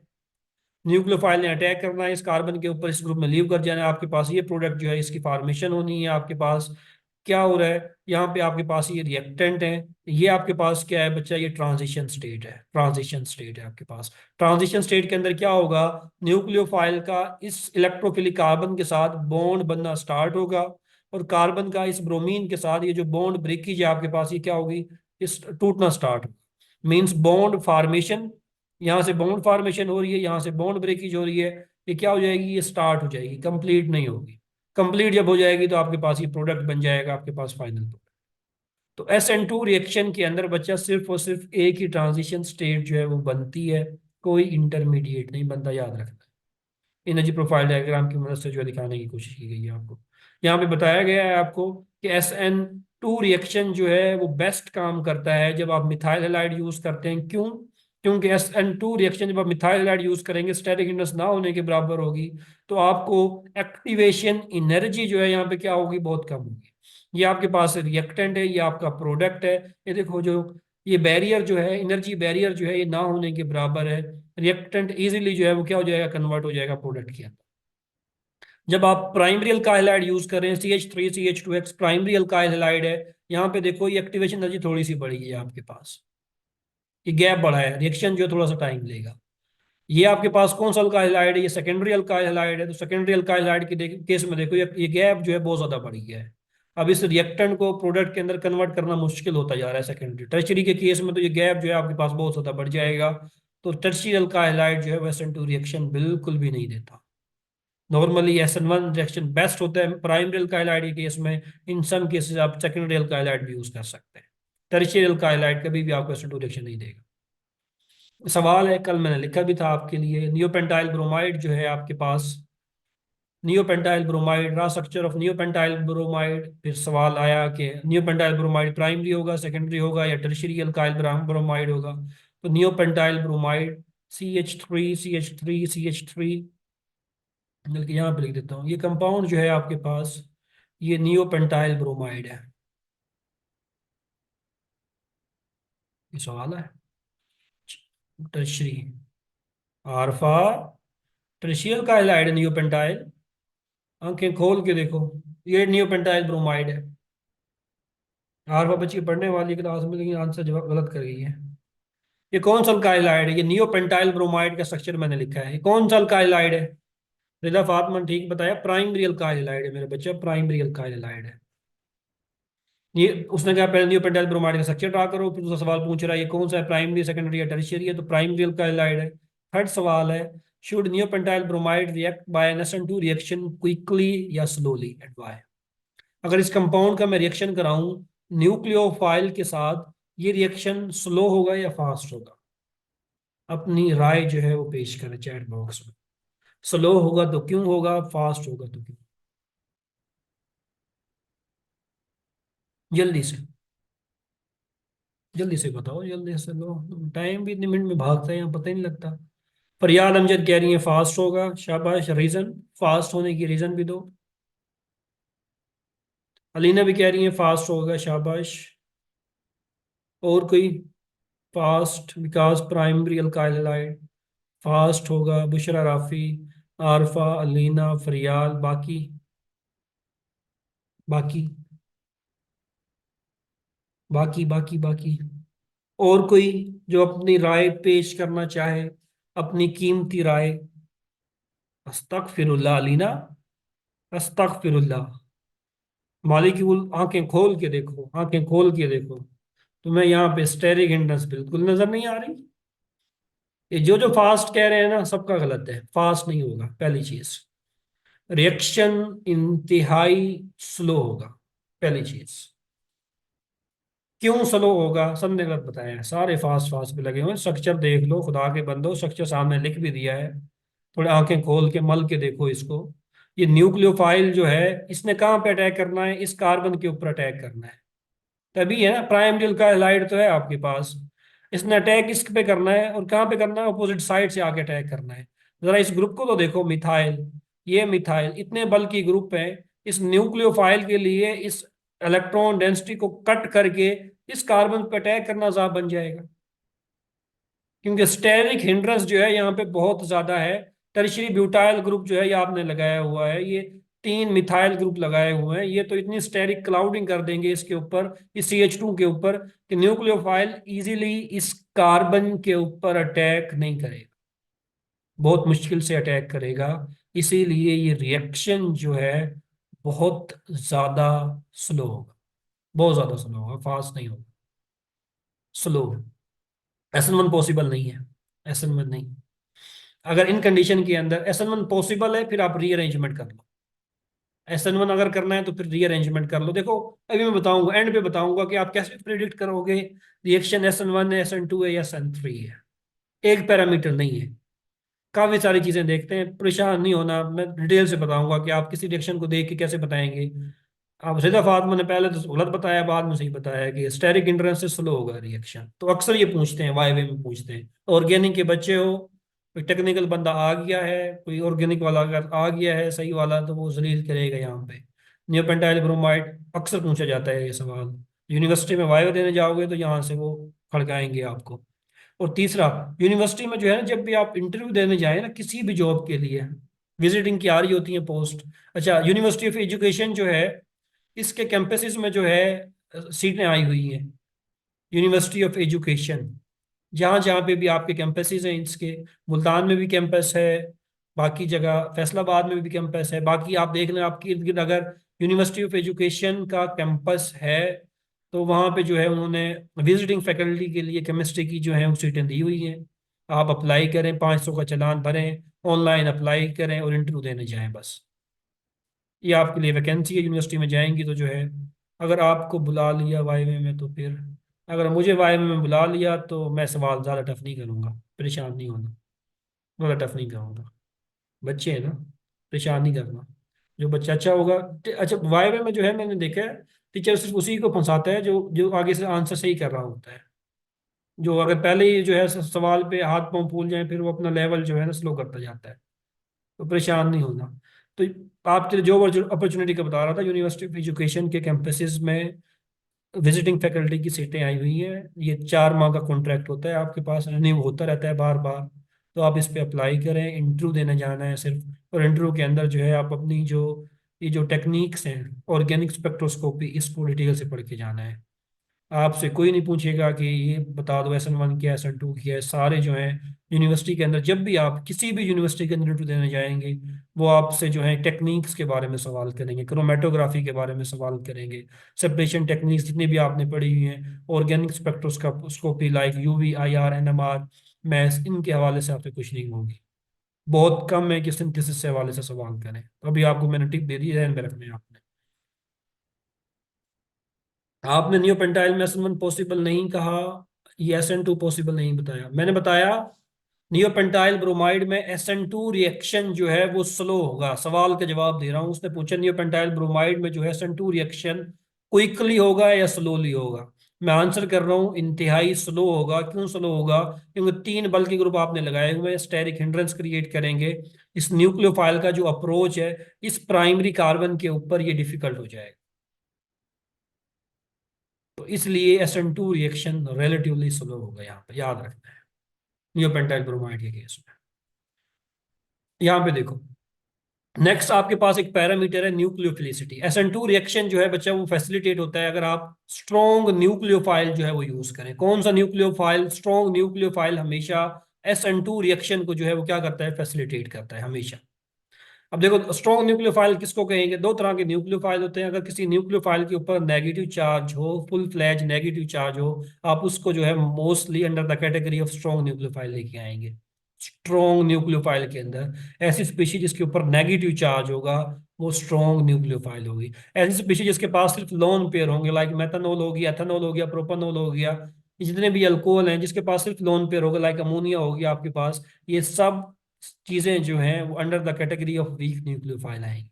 Speaker 1: न्यूक्लियोफाइल ने अटैक करना है इस कार्बन के ऊपर, इस ग्रुप में लीव कर जाना है, आपके पास ये प्रोडक्ट जो है इसकी फॉर्मेशन होनी है। आपके पास क्या हो रहा है, यहाँ पे आपके पास ये रिएक्टेंट है, ये आपके पास क्या है बच्चा, ये ट्रांजिशन स्टेट है, ट्रांजिशन स्टेट है आपके पास। ट्रांजिशन स्टेट के अंदर क्या होगा, न्यूक्लियोफाइल का इस इलेक्ट्रोफिलिक कार्बन के साथ बॉन्ड बनना स्टार्ट होगा, और कार्बन का इस ब्रोमीन के साथ ये जो बॉन्ड ब्रेकेज है आपके पास, ये क्या होगी, इस टूटना स्टार्ट होगा। मीन्स बॉन्ड फॉर्मेशन, यहाँ से बॉन्ड फॉर्मेशन हो रही है, यहाँ से बॉन्ड ब्रेकेज हो रही है, ये क्या हो जाएगी, ये स्टार्ट हो जाएगी, कंप्लीट नहीं होगी। कंप्लीट जब हो जाएगी तो आपके पास ये प्रोडक्ट बन जाएगा, आपके पास फाइनल प्रोडक्ट। तो SN2 रिएक्शन के अंदर बच्चा सिर्फ और सिर्फ एक ही ट्रांजिशन स्टेट जो है वो बनती है, कोई इंटरमीडिएट नहीं बनता, याद रखना। एनर्जी प्रोफाइल डायग्राम की मदद से जो है दिखाने की कोशिश की गई है आपको। यहाँ पे बताया गया है आपको कि SN2 रिएक्शन जो है वो बेस्ट काम करता है जब आप मिथाइल हैलाइड यूज करते हैं। क्यों, क्योंकि SN2 रिएक्शन जब आप मिथाइल हैलाइड यूज करेंगे स्टेरिक हिंड्रेंस ना होने के बराबर होगी, तो आपको एक्टिवेशन एनर्जी जो है यहाँ पे क्या होगी, बहुत कम होगी। ये आपके पास रिएक्टेंट है, ये आपका प्रोडक्ट है, ये देखो जो ये बैरियर जो है, एनर्जी बैरियर जो है ये ना होने के बराबर है। रिएक्टेंट इजीली जो है वो क्या हो जाएगा, कन्वर्ट हो जाएगा प्रोडक्ट के अंदर। जब आप प्राइमरी अल्काइल हैलाइड यूज कर रहे हैं, CH3CH2X प्राइमरी अल्काइल हैलाइड है, यहाँ पे देखो ये एक्टिवेशन एनर्जी थोड़ी सी बढ़ी है आपके पास, ये गैप बढ़ा है, रिएक्शन जो है थोड़ा सा टाइम लेगा। ये आपके पास कौन सा अल्काइल हैलाइड है, ये सेकेंडरी अल्काइल हैलाइड है, तो सेकेंडरी अल्काइल हैलाइड के केस में देखो ये गैप जो है बहुत ज्यादा बढ़ गया है। अब इस रिएक्टेंट को प्रोडक्ट के अंदर कन्वर्ट करना मुश्किल होता जा रहा है सेकेंडरी। टर्शरी के केस में तो ये गैप जो है आपके पास बहुत ज्यादा बढ़ जाएगा, तो टर्शियल अल्काइल हाइड जो है वो SN2 रिएक्शन बिल्कुल भी नहीं देता। नॉर्मली SN1 रिएक्शन बेस्ट होता है प्राइमरी अल्काइल हाइड के केस में। इन सम केसेस आप सेकेंडरी अल्काइल हाइड भी यूज कर सकते हैं। टर्शियल अल्काइल हाइड कभी भी आपको SN2 रिएक्शन नहीं देगा। सवाल है, कल मैंने लिखा भी था आपके लिए, नियोपेंटाइल ब्रोमाइड जो है आपके पास, नियोपेंटाइल ब्रोमाइड, रा स्ट्रक्चर ऑफ नियोपेंटाइल ब्रोमाइड। फिर सवाल आया कि नियोपेंटाइल ब्रोमाइड प्राइमरी होगा, सेकेंडरी होगा, या टर्शियरी अल्काइल ब्रोमाइड होगा। तो नियोपेंटाइल ब्रोमाइड CH3 बल्कि यहाँ पे लिख देता हूँ, ये कंपाउंड जो है आपके पास, ये नियोपेंटाइल ब्रोमाइड है। ये सवाल है। टर्शरी आरफा ट्रिशियल का हाइलाइड नियोपेंटाइल, आंखें खोल के देखो, ये नियोपेंटाइल ब्रोमाइड है। आरफा बच्ची पढ़ने वाली क्लास में, लेकिन आंसर जवाब गलत कर गई है। ये कौन सा अल्काइलाइड है? ये नियोपेंटाइल ब्रोमाइड का स्ट्रक्चर मैंने लिखा है। ये कौन सा अल्काइलाइड है? रिदा फातमा ठीक बताया, प्राइमरी अल्काइलाइड है मेरे बच्चे, प्राइमरी अल्काइलाइड है। ये उसने कहा पहले नियोपेंटाइल ब्रोमाइड का स्ट्रक्चर ड्रा करो, फिर दूसरा सवाल पूछ रहा है ये कौन सा है, प्राइमरी, सेकेंडरी या टर्शियरी है? तो प्राइमरी अल्काइलाइड है। थर्ड सवाल है, should neopentyl bromide react by an SN2 reaction quickly या स्लोली एंड व्हाई? अगर इस कंपाउंड का मैं रिएक्शन कराऊं न्यूक्लियोफाइल के साथ, ये रिएक्शन स्लो होगा या फास्ट होगा? अपनी राय जो है वो पेश करें चैट बॉक्स में। स्लो होगा तो क्यों होगा, फास्ट होगा तो क्यों? जल्दी से, जल्दी से बताओ, जल्दी से लो, टाइम भी इतने मिनट में भागता है यहाँ, पता ही नहीं लगता। फरियाद अमजद कह रही है फास्ट होगा, शाबाश। रीजन, फास्ट होने की रीजन भी दो। अलीना भी कह रही है फास्ट होगा, शाबाश। और कोई? Fast because primary alkyl halide, fast होगा। बुशरा राफी, आरफा, अलीना, फरियाद, बाकी? बाकी बाकी और कोई जो अपनी राय पेश करना चाहे, अपनी कीमती राय? अस्तगफिरुल्लाह अलीना, अस्तगफिरुल्लाह। मालिकुल, आंखें खोल के देखो, आंखें खोल के देखो। तुम्हें यहाँ पे स्टेरिक हिंड्रेंस बिल्कुल नजर नहीं आ रही। ये जो जो फास्ट कह रहे हैं ना, सबका गलत है, फास्ट नहीं होगा। पहली चीज, रिएक्शन इंतहाई स्लो होगा, पहली चीज। क्यों स्लो होगा? सबने गलत बताया है, सारे फास्ट फास्ट पे लगे हुए हैं। स्ट्रक्चर देख लो, खुदा के बंदो, स्ट्रक्चर सामने लिख भी दिया है। थोड़े आंखें खोल के मल के देखो इसको। ये न्यूक्लियोफाइल जो है, इसने कहाँ पे अटैक करना है? इस कार्बन के ऊपर अटैक करना है। तभी है ना, प्राइमरी का हैलाइड तो है आपके पास। इसने अटैक इस पे करना है, और कहाँ पे करना है? अपोजिट साइड से आके अटैक करना है। जरा इस ग्रुप को तो देखो, मिथाइल, ये मिथाइल, इतने बल की ग्रुप है। इस न्यूक्लियोफाइल के लिए इस इलेक्ट्रॉन डेंसिटी को कट करके इस कार्बन पे अटैक करना आसान बन जाएगा, क्योंकि स्टेरिक हिंड्रेंस जो है यहाँ पे बहुत ज्यादा है। टर्शियरी ब्यूटाइल ग्रुप जो है ये आपने लगाया हुआ है, ये 3 मिथाइल ग्रुप लगाए हुए हैं, ये तो इतनी स्टेरिक क्लाउडिंग कर देंगे इसके ऊपर, इस CH2 के ऊपर, कि न्यूक्लियोफाइल इजीली इस कार्बन के ऊपर अटैक नहीं करेगा, बहुत मुश्किल से अटैक करेगा। इसीलिए ये रिएक्शन जो है बहुत ज्यादा स्लो होगा, बहुत ज्यादा स्लो होगा, फास्ट नहीं होगा, स्लो। SN1 पॉसिबल नहीं है, SN1 नहीं। अगर इन कंडीशन के अंदर SN1 पॉसिबल है, फिर आप रीअरेंजमेंट कर लो। SN1 अगर करना है तो फिर रीअरेंजमेंट कर लो। देखो, अभी मैं बताऊंगा, एंड पे बताऊंगा कि आप कैसे प्रिडिक्ट करोगे रिएक्शन SN1 है, SN2 है या SN3 है। एक पैरामीटर नहीं है, काफी सारी चीजें देखते हैं। परेशान नहीं होना, मैं डिटेल से बताऊंगा कि आप किसी रिएक्शन को देख के कैसे बताएंगे। अब रिदा फातमा ने पहले तो गलत बताया, बाद में सही बताया कि स्टेरिक हिंड्रेंस से स्लो होगा रिएक्शन। तो अक्सर ये पूछते हैं, वाई वे में पूछते हैं। ऑर्गेनिक के बच्चे हो, कोई टेक्निकल बंदा आ गया है, कोई ऑर्गेनिक वाला अगर आ गया है सही वाला, तो वो जलील करेगा यहाँ पे। नियोपेंटाइल ब्रोमाइड अक्सर पूछा जाता है ये सवाल। यूनिवर्सिटी में वाइवा देने जाओगे तो यहाँ से वो खड़काएंगे आपको। और तीसरा, यूनिवर्सिटी में जो है ना, जब भी आप इंटरव्यू देने जाए ना किसी भी जॉब के लिए, विजिटिंग की आ रही होती है पोस्ट। अच्छा, यूनिवर्सिटी ऑफ एजुकेशन जो है, इसके कैंपसेस में जो है सीटें आई हुई हैं। यूनिवर्सिटी ऑफ एजुकेशन, जहाँ जहाँ पे भी आपके कैंपसेस हैं इसके, मुल्तान में भी कैंपस है, बाकी जगह फैसलाबाद में भी कैंपस है। बाकी आप देख लें आपके इर्द गिर्द अगर यूनिवर्सिटी ऑफ एजुकेशन का कैंपस है, तो वहाँ पे जो है उन्होंने विजिटिंग फैकल्टी के लिए केमिस्ट्री की जो है वो सीटें दी हुई हैं। आप अप्लाई करें, 500 का चालान भरें, ऑनलाइन अप्लाई करें और इंटरव्यू देने जाएं बस। ये आपके लिए वैकेंसी है, यूनिवर्सिटी में जाएंगी तो जो है, अगर आपको बुला लिया वाइवे में तो फिर, अगर मुझे वाइवे में बुला लिया तो मैं सवाल ज़्यादा टफ नहीं करूँगा, परेशान नहीं होना, ज़्यादा टफ नहीं करूँगा। बच्चे हैं ना, परेशान नहीं करना। जो बच्चा अच्छा होगा, अच्छा वाइवे में जो है मैंने देखा है, टीचर सिर्फ उसी को फंसाता है जो जो आगे से आंसर सही कर रहा होता है। जो अगर पहले ही जो है सवाल पे हाथ पांव फूल जाए, फिर वो अपना लेवल जो है ना स्लो करता जाता है। तो परेशान नहीं होना। तो आपके लिए जॉब अपॉर्चुनिटी का बता रहा था, यूनिवर्सिटी ऑफ एजुकेशन के कैंपसेस में विजिटिंग फैकल्टी की सीटें आई हुई हैं। ये 4 माह का कॉन्ट्रैक्ट होता है, आपके पास रिन्यू होता रहता है बार बार। तो आप इस पे अप्लाई करें, इंटरव्यू देने जाना है सिर्फ, और इंटरव्यू के अंदर जो है आप अपनी जो ये जो टेक्निक्स हैं, ऑर्गेनिक स्पेक्ट्रोस्कोपी, इसको डिटेल से पढ़ के जाना है। आपसे कोई नहीं पूछेगा कि ये बता दो SN1 क्या है, SN2 क्या है। सारे जो है यूनिवर्सिटी के अंदर, जब भी आप किसी भी यूनिवर्सिटी के अंदर इंटरव्यू देने जाएंगे, वो आपसे जो है टेक्निक्स के बारे में सवाल करेंगे, क्रोमेटोग्राफी के बारे में सवाल करेंगे, सेपरेशन टेक्निक्स जितनी भी आपने पढ़ी हुई हैं, organic spectroscopy like UV, IR, NMR, mass, इनके हवाले से आपसे कुछ नहीं होगी। बहुत कम है कि सिंथेसिस से हवाले से सवाल करें। तो अभी आपको मैंने टिप दे दी है, ध्यान में रखना है आपने। आपने नियोपेंटाइल में SN1 पॉसिबल नहीं कहा, ये SN2 पॉसिबल नहीं बताया। मैंने बताया नियोपेंटाइल ब्रोमाइड में SN2 रिएक्शन जो है वो स्लो होगा। सवाल का जवाब दे रहा हूं, उसने पूछा नियोपेंटाइल ब्रोमाइड में जो है SN2 रिएक्शन क्विकली होगा या स्लोली होगा। मैं आंसर कर रहा हूं इंतहाई स्लो होगा। क्यों स्लो होगा? क्योंकि 3 बल्कि ग्रुप आपने लगाए हुए हैं, स्टेरिक हिंड्रेंस क्रिएट करेंगे। इस न्यूक्लियोफाइल का जो अप्रोच है इस प्राइमरी कार्बन के ऊपर, ये डिफिकल्ट हो जाएगा। तो इसलिए SN2 रिएक्शन रिलेटिवली स्लो होगा, यहाँ पे याद रखना है नियोपेंटाइल ब्रोमाइड के केस में। यहाँ पे देखो, नेक्स्ट आपके पास एक पैरामीटर है न्यूक्लियोफिलिसिटी। SN2 रिएक्शन जो है बच्चा वो फैसिलिटेट होता है अगर आप स्ट्रॉन्ग न्यूक्लियोफाइल जो है वो यूज करें। कौन सा न्यूक्लियोफाइल? स्ट्रॉन्ग न्यूक्लियोफाइल हमेशा SN2 रिएक्शन को जो है वो क्या करता है, फैसिलिटेट करता है हमेशा। अब देखो, स्ट्रॉन्ग न्यूक्लियोफाइल किसको कहेंगे? 2 तरह के न्यूक्लियोफाइल होते हैं। अगर किसी न्यूक्लियोफाइल के ऊपर नेगेटिव चार्ज हो, फुल फ्लैज नेगेटिव चार्ज हो, आप उसको जो है mostly under the category of strong nucleophile लेके आएंगे। स्ट्रॉन्ग न्यूक्लियोफाइल के अंदर ऐसी स्पीशीज जिसके ऊपर नेगेटिव चार्ज होगा, वो स्ट्रॉन्ग न्यूक्लियोफाइल होगी। ऐसी स्पीशीज जिसके पास सिर्फ लोन पेयर होंगे, लाइक मेथनॉल हो गया, एथेनॉल हो गया, प्रोपेनॉल हो गया, ये जितने भी अल्कोहल हैं जिसके पास सिर्फ लोन पेयर होगा, लाइक अमोनिया हो गया आपके पास, ये सब चीजें जो हैं वो under the category of weak nucleophile आएंगी।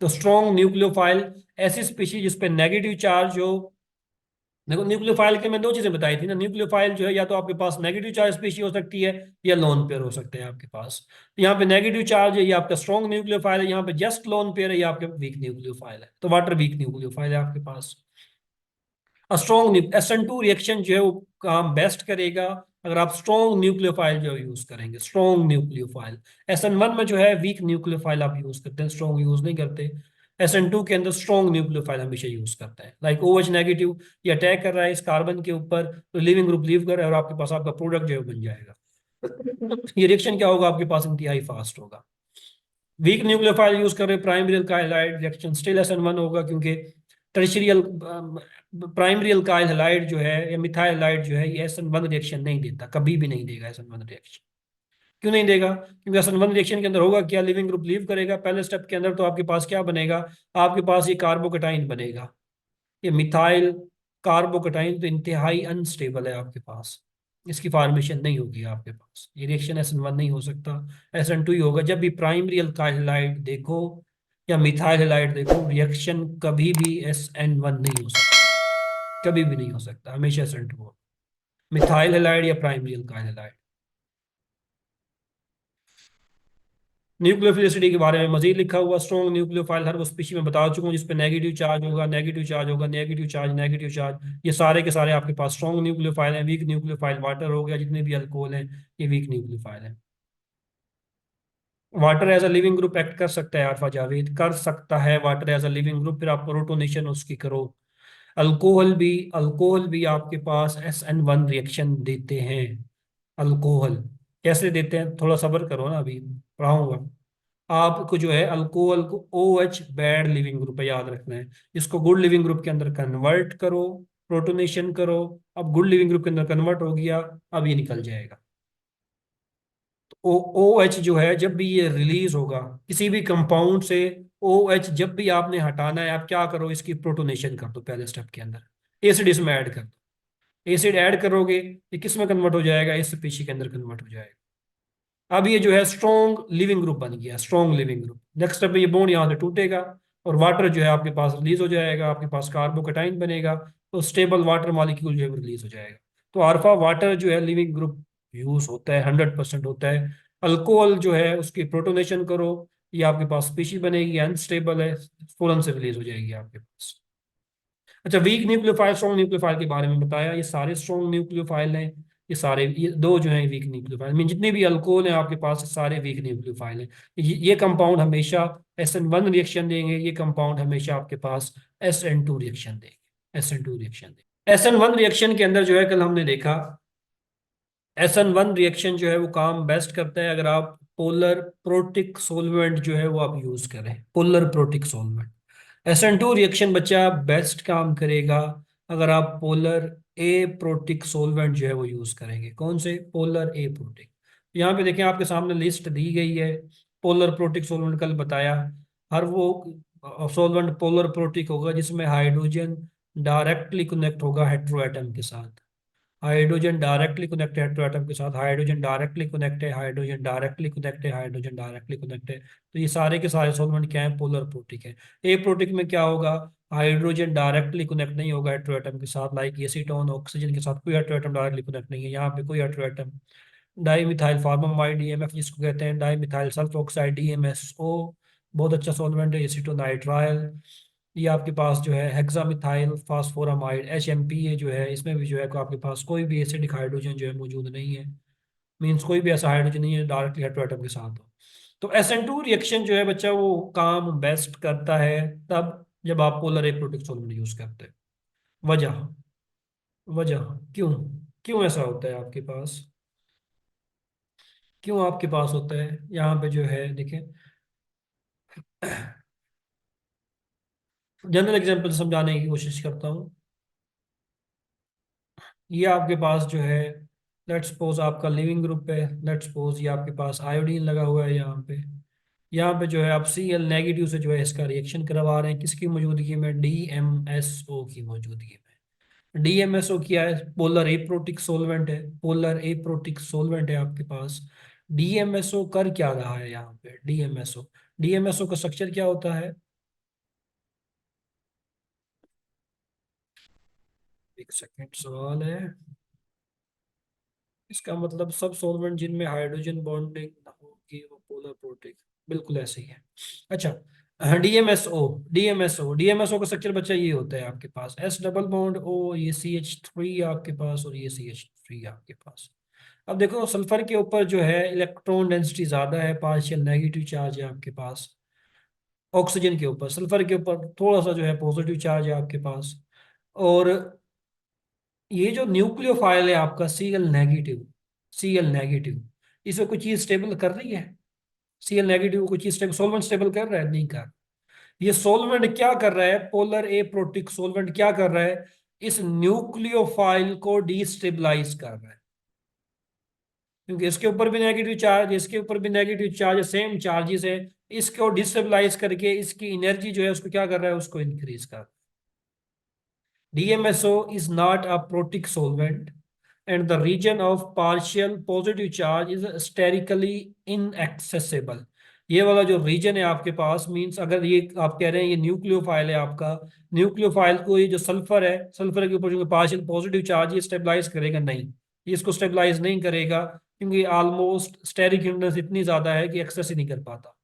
Speaker 1: तो स्ट्रॉन्ग न्यूक्लियोफाइल ऐसी स्पीशीज जिस पे नेगेटिव चार्ज हो। देखो, न्यूक्लियोफाइल के मैं 2 चीजें बताई थी ना, न्यूक्लियोफाइल जो है या तो आपके पास नेगेटिव चार्ज स्पीशी हो सकती है या लोन पेयर हो सकते हैं आपके पास। तो यहाँ पे नेगेटिव चार्ज है, ये आपका स्ट्रॉन्ग न्यूक्लियोफाइल है। यहाँ पे जस्ट लोन पेयर है, ये आपके वीक न्यूक्लियोफाइल है। तो वाटर वीक न्यूक्लियोफाइल है आपके पास। स्ट्रॉन्ग SN2 रिएक्शन जो है वो काम बेस्ट करेगा अगर आप स्ट्रॉन्ग न्यूक्लियोफाइल जो यूज करेंगे, स्ट्रॉन्ग न्यूक्लियोफाइल। SN1 में जो है वीक न्यूक्लियोफाइल आप यूज करते हैं, स्ट्रॉन्ग यूज नहीं करते। SN2 के अंदर स्ट्रॉन्ग न्यूक्लियोफाइल हमेशा यूज करता है। लाइक OH नेगेटिव, ये अटैक कर रहा है इस कार्बन के ऊपर, तो लिविंग ग्रुप लीव कर रहा है और आपके पास आपका प्रोडक्ट जो है बन जाएगा। ये रिएक्शन क्या होगा? आपके पास इंतहाई फास्ट होगा। वीक न्यूक्लियोफाइल यूज कर रहे primary alkyl hide, reaction still SN1 होगा, क्योंकि टर्शियरी प्राइमरी अल्काइल हैलाइड जो है या मिथाइल हैलाइड जो है ये SN1 रिएक्शन नहीं देता, कभी भी नहीं देगा SN1 रिएक्शन। क्यों नहीं देगा? क्योंकि SN1 रिएक्शन के अंदर होगा क्या, लिविंग ग्रुप लीव करेगा पहले स्टेप के अंदर, तो आपके पास क्या बनेगा? आपके पास ये कार्बोकेटाइन बनेगा, ये मिथाइल कार्बोकेटाइन तो इंतहाई अनस्टेबल है आपके पास, इसकी फॉर्मेशन नहीं होगी आपके पास। ये रिएक्शन SN1 नहीं हो सकता, SN2 ही होगा। जब भी प्राइमरी अल्काइल हैलाइड देखो या मिथाइल हैलाइड देखो, रिएक्शन कभी भी SN1 नहीं हो सकता, कभी भी नहीं हो सकता, हमेशा SN2 हो, मिथाइल हैलाइड या प्राइमरी अल्काइल हैलाइड। न्यूक्लियोफिलिसिटी के बारे में मजीद लिखा हुआ, स्ट्रॉन्ग न्यूक्लियोफाइल हर वो स्पीशी में बता चुका हूँ जिसपे नेगेटिव चार्ज होगा, नेगेटिव चार्ज होगा, नेगेटिव चार्ज, नेगेटिव चार्ज, ये सारे के सारे आपके पास स्ट्रॉन्ग न्यूक्लियोफाइल हैं। वीक न्यूक्लियोफाइल वाटर हो गया, जितने भी अल्कोहल हैं ये वीक न्यूक्लियोफाइल हैं। Water as a leaving group act कर सकता है अल्फा जावेद, कर सकता है water as a leaving group, फिर आप प्रोटोनेशन उसकी करो। अल्कोहल भी आपके पास SN1 रिएक्शन देते हैं। अल्कोहल कैसे देते हैं? थोड़ा सब्र करो ना, अभी पढ़ाऊंगा आपको। जो है अल्कोहल को OH बैड लिविंग ग्रुप है, याद रखना है। इसको गुड लिविंग ग्रुप के अंदर कन्वर्ट करो, प्रोटोनेशन करो। अब गुड लिविंग ग्रुप के अंदर कन्वर्ट हो गया, अब ये निकल जाएगा। तो ओ एच जो है जब भी ये रिलीज होगा किसी भी कंपाउंड से, ओ एच जब भी आपने हटाना है, आप क्या करो, इसकी प्रोटोनेशन कर दो पहले स्टेप के अंदर, एसिड इसमें ऐड कर दो। एसिड ऐड करोगे, ये किस में कन्वर्ट हो जाएगा, इस स्पीशी के अंदर कन्वर्ट हो जाएगा। अब ये जो है स्ट्रॉन्ग लिविंग ग्रुप बन गया, strong leaving group. Next step पे ये बॉन्ड यहाँ से टूटेगा और वाटर जो है आपके पास रिलीज हो जाएगा, आपके पास कार्बोकेटाइन बनेगा, तो स्टेबल वाटर मॉलिक्यूल जो है रिलीज हो जाएगा। तो अल्फा वाटर जो है लिविंग ग्रुप यूज होता है, 100% होता है। अल्कोहल जो है उसकी प्रोटोनेशन करो, ये आपके पास स्पीशी बनेगी, अनस्टेबल है, फौरन से रिलीज हो जाएगी आपके पास। अच्छा, वीक न्यूक्लियोफाइल स्ट्रॉन्ग न्यूक्लियोफाइल के बारे में बताया, ये सारे स्ट्रॉन्ग न्यूक्लियोफाइल हैं। ये दो जो हैं वीक न्यूक्लियोफाइल, मीन जितने भी अल्कोहल हैं आपके पास सारे वीक न्यूक्लियोफाइल हैं। ये कंपाउंड हमेशा SN1 रिएक्शन देंगे, ये कंपाउंड हमेशा आपके पास SN2 रिएक्शन देंगे, SN2 रिएक्शन देंगे। SN1 रिएक्शन के अंदर जो है कल हमने देखा, SN1 रिएक्शन जो है वो काम बेस्ट करता है अगर आप पोलर प्रोटिक सोलवेंट जो है वो आप यूज करें, polar protic solvent. SN2 reaction बच्चा बेस्ट काम करेगा अगर आप पोलर ए प्रोटिक सोलवेंट जो है वो यूज करेंगे। कौन से? पोलर ए प्रोटिक। यहाँ पे देखें आपके सामने लिस्ट दी गई है। पोलर प्रोटिक सोलवेंट कल बताया, हर वो सोलवेंट पोलर प्रोटिक होगा जिसमें हाइड्रोजन डायरेक्टली कनेक्ट होगा हेट्रोएटम के साथ। हाइड्रोजन डायरेक्टली कनेक्ट है हेट्रोएटम के साथ, हाइड्रोजन डायरेक्टली कनेक्ट है, हाइड्रोजन डायरेक्टली कनेक्ट है, हाइड्रोजन डायरेक्टली कनेक्ट है। तो ये सारे के सारे सॉल्वेंट क्या है? पोलर प्रोटिक है। ए प्रोटिक में क्या होगा? हाइड्रोजन डायरेक्टली कनेक्ट नहीं होगा हेट्रोएटम के साथ, लाइक एसीटोन ऑक्सीजन के साथ कोई हेट्रोएटम डायरेक्टली कनेक्ट नहीं है, यहाँ पे कोई heteroatom. Di methyl formamide DMF जिसको कहते हैं, di methyl sulphur oxide DMSO, बहुत अच्छा सॉल्वेंट है। एसीटोनाइट्राइल, ये आपके पास जो है हेक्सामिथाइल फास्फोरामाइड HMPA जो है, इसमें भी जो है आपके पास कोई भी एसिडिक हाइड्रोजन जो है मौजूद नहीं है, मीन्स कोई भी ऐसा हाइड्रोजन नहीं है डायरेक्टली हेट्रोएटम के साथ हो। तो SN2 रिएक्शन जो है बच्चा वो काम बेस्ट करता है तब जब आप पोलर एप्रोटिक सॉल्वेंट यूज करते हैं। वजह, वजह क्यों, क्यों ऐसा होता है आपके पास, क्यों आपके पास होता है? यहाँ पे जो है देखें, जनरल एग्जांपल समझाने की कोशिश करता हूँ। ये आपके पास जो है, लेट्स सपोज आपका लिविंग ग्रुप है, लेट्स सपोज ये आपके पास आयोडीन लगा हुआ है यहाँ पे। यहाँ पे जो है आप Cl नेगेटिव से जो है इसका रिएक्शन करवा रहे हैं, किसकी मौजूदगी में? DMSO की मौजूदगी में। DMSO क्या है? पोलर एप्रोटिक सोलवेंट है, पोलर एप्रोटिक सोलवेंट है आपके पास। DMSO कर क्या रहा है यहाँ पे? DMSO का स्ट्रक्चर क्या होता है? एक सेकेंड, सवाल है। इसका मतलब सब सॉल्वेंट जिनमें हाइड्रोजन बॉन्डिंग होगी वो पोलर प्रोटिक, बिल्कुल ऐसे ही है। अच्छा, डीएमएसओ का स्ट्रक्चर बच्चा ये होता है आपके पास, S डबल बॉन्ड O, ये CH3 आपके पास और ये CH3 आपके पास। अब देखो सल्फर के ऊपर जो है इलेक्ट्रॉन डेंसिटी ज्यादा है, पार्शियल नेगेटिव चार्ज है आपके पास। ऑक्सीजन के ऊपर, सल्फर के ऊपर थोड़ा सा जो है पॉजिटिव चार्ज है आपके पास। और ये जो न्यूक्लियोफाइल है आपका Cl नेगेटिव, इसमें कोई चीज स्टेबल कर रही है? Cl नेगेटिव कोई चीज स्टेबल, सोलवेंट स्टेबल कर रहा है? नहीं कर। ये सोलवेंट क्या कर रहा है? पोलर ए प्रोटिक सोलवेंट क्या कर रहा है? इस न्यूक्लियोफाइल को डिस्टेबलाइज कर रहा है, क्योंकि इसके ऊपर भी नेगेटिव चार्ज, इसके ऊपर भी नेगेटिव चार्ज, सेम चार्जेस है। इसको डिस्टेबलाइज करके इसकी एनर्जी जो है उसको क्या कर रहा है? उसको इंक्रीज कर। DMSO is not a protic solvent and the region of partial positive charge is sterically inaccessible। ये वाला जो रीजन है आपके पास, मींस अगर ये आप कह रहे हैं ये न्यूक्लियोफाइल है आपका, न्यूक्लियोफाइल को ये जो सल्फर है, सल्फर के ऊपर जो पार्शियल पॉजिटिव चार्ज, ये स्टेबलाइज करेगा नहीं, ये इसको स्टेबलाइज नहीं करेगा, क्योंकि ऑलमोस्ट स्टेरिक हिंड्रेंस इतनी ज्यादा है कि एक्सेस ही नहीं कर पाता।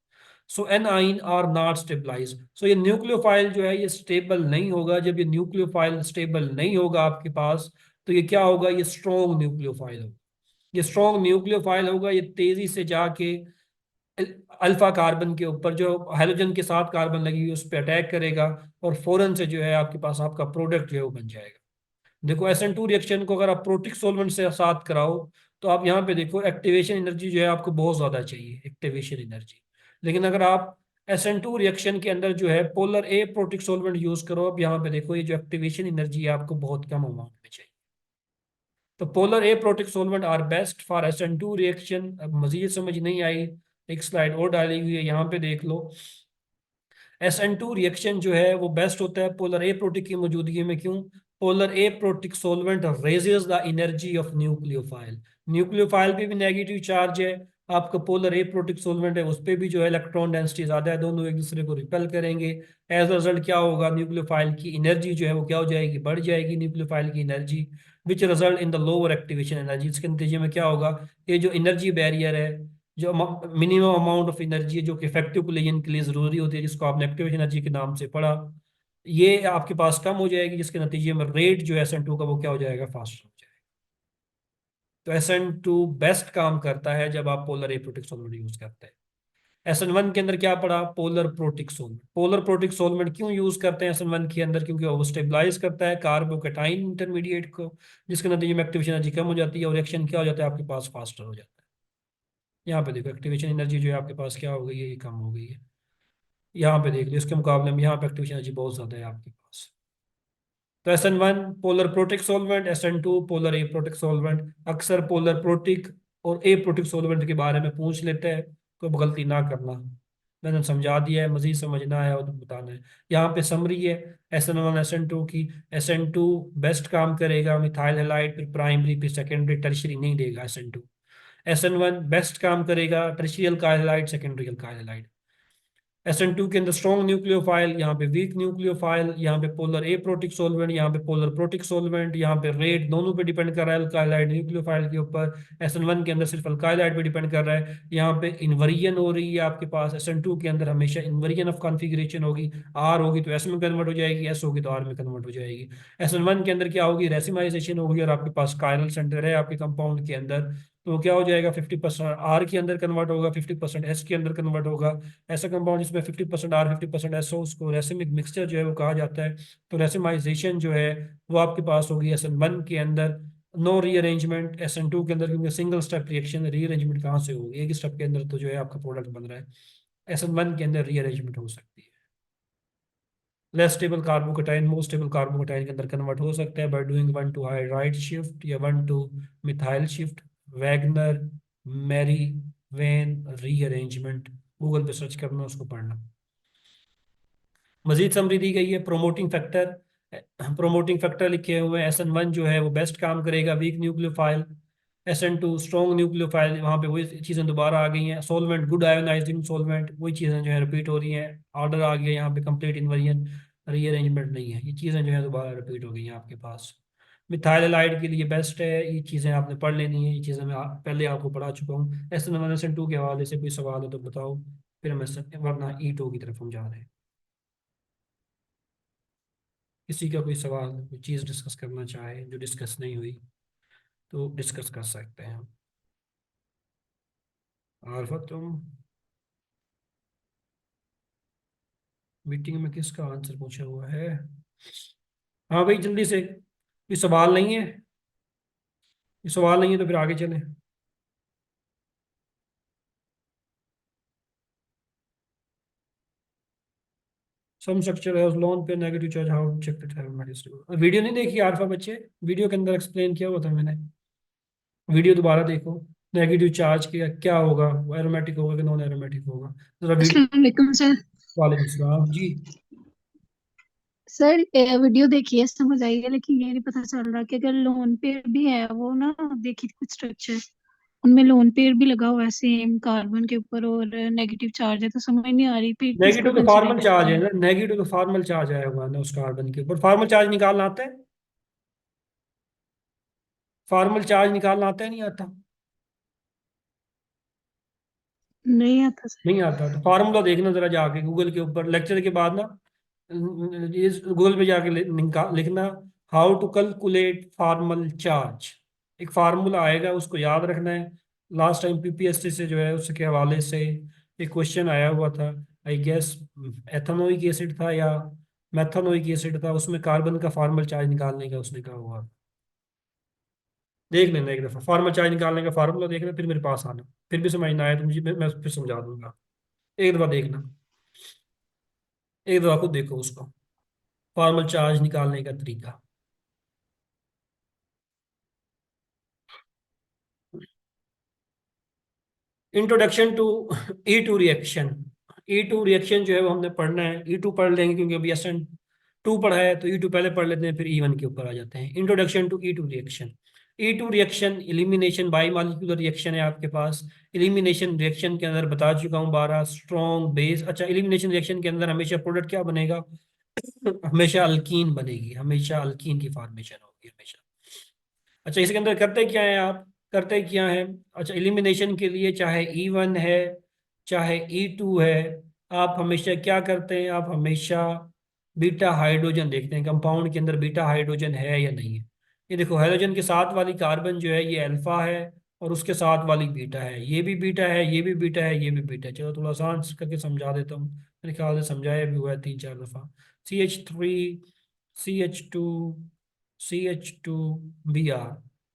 Speaker 1: सो एनाइन आर नॉट स्टेबलाइज। सो ये न्यूक्लियोफाइल जो है ये स्टेबल नहीं होगा। जब ये न्यूक्लियोफाइल स्टेबल नहीं होगा आपके पास, तो ये क्या होगा? ये स्ट्रॉन्ग न्यूक्लियोफाइल होगा। ये स्ट्रॉन्ग न्यूक्लियोफाइल होगा, ये तेजी से जाके अल्फा कार्बन के ऊपर जो हाइड्रोजन के साथ कार्बन लगी हुई उस पर अटैक करेगा और फौरन से जो है आपके पास आपका प्रोडक्ट जो है वो बन जाएगा। देखो SN2 रिएक्शन को अगर आप प्रोटिक सोलवेंट से साथ कराओ, तो आप यहाँ पे देखो एक्टिवेशन एनर्जी जो है आपको बहुत ज्यादा चाहिए, एक्टिवेशन एनर्जी। लेकिन अगर आप SN2 रिएक्शन के अंदर जो है polar aprotic solvent use करो, अब यहाँ पे देखो ये जो एक्टिवेशन एनर्जी है आपको बहुत कम अमाउंट में चाहिए। तो polar aprotic solvent are best for SN2 reaction. अब मजीद समझ नहीं आई, एक स्लाइड और डाली हुई है, यहाँ पे देख लो। SN2 रिएक्शन जो है वो बेस्ट होता है पोलर ए प्रोटिक की मौजूदगी में। क्यों? Polar aprotic solvent raises the energy of nucleophile. Nucleophile पे भी नेगेटिव चार्ज है, आपका पोलर ए प्रोटिक सोलवेंट है उस पे भी जो है इलेक्ट्रॉन डेंसिटी ज्यादा है, दोनों एक दूसरे को रिपेल करेंगे। एज रिजल्ट क्या होगा, न्यूक्लियोफाइल की एनर्जी जो है वो क्या हो जाएगी, बढ़ जाएगी न्यूक्लियोफाइल की energy, which result in the lower activation energy. इसके नतीजे में क्या होगा, ये जो एनर्जी बैरियर है, जो मिनिमम अमाउंट ऑफ एनर्जी है जो कि इफेक्टिव कोलिजन के लिए जरूरी होती है, जिसको आपने एक्टिव एनर्जी के नाम से पढ़ा, ये आपके पास कम हो जाएगी, जिसके नतीजे में रेट जो है SN2 का वो क्या हो जाएगा, फास्ट हो जाएगा। तो SN2 बेस्ट काम करता है जब आप पोलर एप्रोटिक सॉल्वेंट यूज करते हैं। SN1 के अंदर क्या पड़ा, polar protic solvent. Polar protic solvent क्यों यूज करते हैं SN1 के अंदर, क्योंकि वो स्टेबलाइज करता है कार्बोकेटाइन इंटरमीडिएट को, जिसके नतीजे में एक्टिवेशन एनर्जी कम हो जाती है और रिएक्शन क्या हो जाता है आपके पास, फास्टर हो जाता है। यहाँ पे देखो एक्टिवेशन एनर्जी जो है आपके पास क्या हो गई है, ये कम हो गई है। यहाँ पे देख लो, इसके मुकाबले में यहाँ पे एक्टिवेशन एनर्जी बहुत ज्यादा है आपके पास। तो SN1 polar protic solvent, SN2 polar aprotic solvent. अक्सर पोलर प्रोटिक और ए प्रोटिक सॉल्वेंट के बारे में पूछ लेते हैं, तो गलती ना करना। मैंने समझा दिया है, मजीद समझना है और तो बताना है। यहाँ पे समरी है SN1 SN2 की। SN2 बेस्ट काम करेगा मिथाइल हैलाइड, फिर प्राइमरी, फिर सेकेंडरी, टर्शियरी नहीं देगा SN2। SN1 बेस्ट काम करेगा टर्शियल alkyl halide, secondary alkyl halide. SN2 के अंदर स्ट्रॉन्ग न्यूक्लियोफाइल, यहाँ पे वीक न्यूक्लियोफाइल, यहाँ पे पोलर ए प्रोटिक सोलवेंट, यहाँ पे पोलर प्रोटिक सोलवेंट, यहाँ पे रेट दोनों पे डिपेंड कर रहा है अल्काइलाइड न्यूक्लियोफाइल के ऊपर। SN1 के अंदर सिर्फ अल्काइलाइड पे डिपेंड कर रहा है। यहाँ पे इन्वर्जन हो रही है आपके पास, SN2 के अंदर हमेशा इन्वर्जन ऑफ कॉन्फ़िगरेशन होगी, आर होगी तो एस में कन्वर्ट हो जाएगी, एस होगी तो आर में कन्वर्ट हो जाएगी। SN1 के अंदर क्या होगी, रेसिमाइजेशन होगी, और आपके पास कायरल सेंटर है आपके कंपाउंड के अंदर, तो वो क्या हो जाएगा, 50% आर के अंदर कन्वर्ट होगा, 50% एस के अंदर कन्वर्ट होगा। ऐसा कंपाउंड जिसमें 50% आर 50% एस हो, उसको रेसिमिक मिक्सचर जो है वो कहा जाता है। तो रेसिमाइजेशन जो है वो आपके पास होगी SN1 के अंदर। नो रीअरेंजमेंट SN2 के अंदर, क्योंकि सिंगल स्टेप रिएक्शन, रीअरेंजमेंट कहाँ से होगी, एक स्टेप के अंदर तो जो है आपका प्रोडक्ट बन रहा है। SN1 के अंदर रीअरेंजमेंट हो सकती है। Less stable carbocation most stable carbocation के अंदर कन्वर्ट हो सकता है by doing 1 to hydride shift या 1 to methyl shift, Wagner, Meerwein rearrangement. Google पे सर्च करना, उसको पढ़ना। मजीद समरी दी गई है, प्रोमोटिंग फैक्टर। प्रोमोटिंग फैक्टर लिखे हुए हैं। SN1 जो है वो बेस्ट काम करेगा weak nucleophile, SN2 strong nucleophile, वहाँ पे वही चीज़ें दोबारा आ गई हैं। सोलवेंट गुड आयोनाइजिंग सोलवेंट, वही चीज़ें जो है रिपीट हो रही हैं। ऑर्डर आ गया यहाँ पे, कंप्लीट इन्वर्जन, रीअरेंजमेंट नहीं है, ये चीज़ें जो है दोबारा रिपीट हो गई हैं आपके पास। मिथाइल हैलाइड के लिए बेस्ट है, ये चीज़ें आपने पढ़ लेनी है, ये चीज़ें मैं पहले आपको पढ़ा चुका हूँ। SN1 SN2 के हवाले से कोई सवाल हो तो बताओ, फिर हम वरना E2 की तरफ हम जा रहे हैं। किसी का कोई सवाल, कोई चीज़ डिस्कस करना चाहे जो डिस्कस नहीं हुई, तो डिस्कस कर सकते हैं हम। आरफा, तुम मीटिंग में किसका आंसर पूछा हुआ है? हाँ भाई जल्दी से, कोई सवाल नहीं है? ये सवाल नहीं है तो फिर आगे चलें। Some structure has lone pair negative charge, how to check the thermal. Video नहीं देखी आरफा बच्चे? वीडियो के अंदर एक्सप्लेन किया हुआ था मैंने, वीडियो दोबारा देखो। नेगेटिव चार्ज क्या क्या होगा, वो एरोमेटिक होगा कि नॉन एरोमेटिक होगा, जरा वीडियो।
Speaker 3: अस्सलाम वालेकुम सर।
Speaker 1: वालेकुम सलाम जी।
Speaker 3: सर वीडियो देखिए समझ आई है, लेकिन ये नहीं पता चल रहा कि अगर लोन पेयर भी है वो ना, देखिए कुछ स्ट्रक्चर उनमें लोन पेयर भी लगा हुआ है सेम कार्बन के ऊपर और नेगेटिव चार्ज है, तो समझ नहीं आ रही फिर किसको
Speaker 1: नेगेटिव तो
Speaker 3: कंसीडर
Speaker 1: फॉर्मल
Speaker 3: करते
Speaker 1: चार्ज है
Speaker 3: हैं।
Speaker 1: ना, नेगेटिव तो फॉर्मल चार्ज आया हुआ है ना उस कार्बन के ऊपर। फॉर्मल चार्ज निकालना आता है? फॉर्मल चार्ज निकालना आता है, नहीं आता?
Speaker 3: नहीं आता सर।
Speaker 1: नहीं आता तो फार्मूला देखना जरा जाके गूगल के ऊपर, लेक्चर के बाद ना, ये गूगल पे जाके लिखना, how to calculate formal charge. एक फार्मूला आएगा, उसको याद रखना है। लास्ट टाइम PPSC से जो है उसके हवाले से एक क्वेश्चन आया हुआ था, आई गेस एथेनोइक एसिड था या मेथनोइक एसिड था, उसमें कार्बन का फॉर्मल चार्ज निकालने का उसने कहा हुआ। देख लेना एक दफा, फॉर्मल चार्ज निकालने का फार्मूला देखना, फिर मेरे पास आना। फिर भी समझ ना आया तो मुझे, मैं फिर समझा दूंगा। एक दफा देखना, एक दफा खुद देखो उसको, फॉर्मल चार्ज निकालने का तरीका। Introduction to E2 reaction. E2 reaction जो है वो हमने पढ़ना है, E2 पढ़ लेंगे क्योंकि अभी SN2 पढ़ा है, तो E2 पहले पढ़ लेते हैं, फिर E1 के ऊपर आ जाते हैं। Introduction to E2 reaction. E2 reaction elimination bimolecular reaction है आपके पास। एलिमिनेशन रिएक्शन के अंदर बता चुका हूँ 12 स्ट्रॉन्ग बेस। अच्छा, एलिमिनेशन रिएक्शन के अंदर हमेशा प्रोडक्ट क्या बनेगा? हमेशा अल्कीन बनेगी, हमेशा अल्कीन की फॉर्मेशन होगी हमेशा। अच्छा, इसके अंदर करते क्या है आप, करते क्या है? अच्छा, एलिमिनेशन के लिए चाहे E1 है चाहे E2 है, आप हमेशा क्या करते हैं? आप हमेशा बीटा हाइड्रोजन देखते हैं, कंपाउंड के अंदर बीटा हाइड्रोजन है या नहीं है। ये देखो, हाइड्रोजन के साथ वाली कार्बन जो है ये अल्फा है, और उसके साथ वाली बीटा है, ये भी बीटा है, ये भी बीटा है, ये भी बीटा है। चलो थोड़ा आसान करके समझा देता हूँ, मेरे ख्याल से समझाया भी हुआ है 3-4 दफ़ा। CH3, CH2, CH2Br।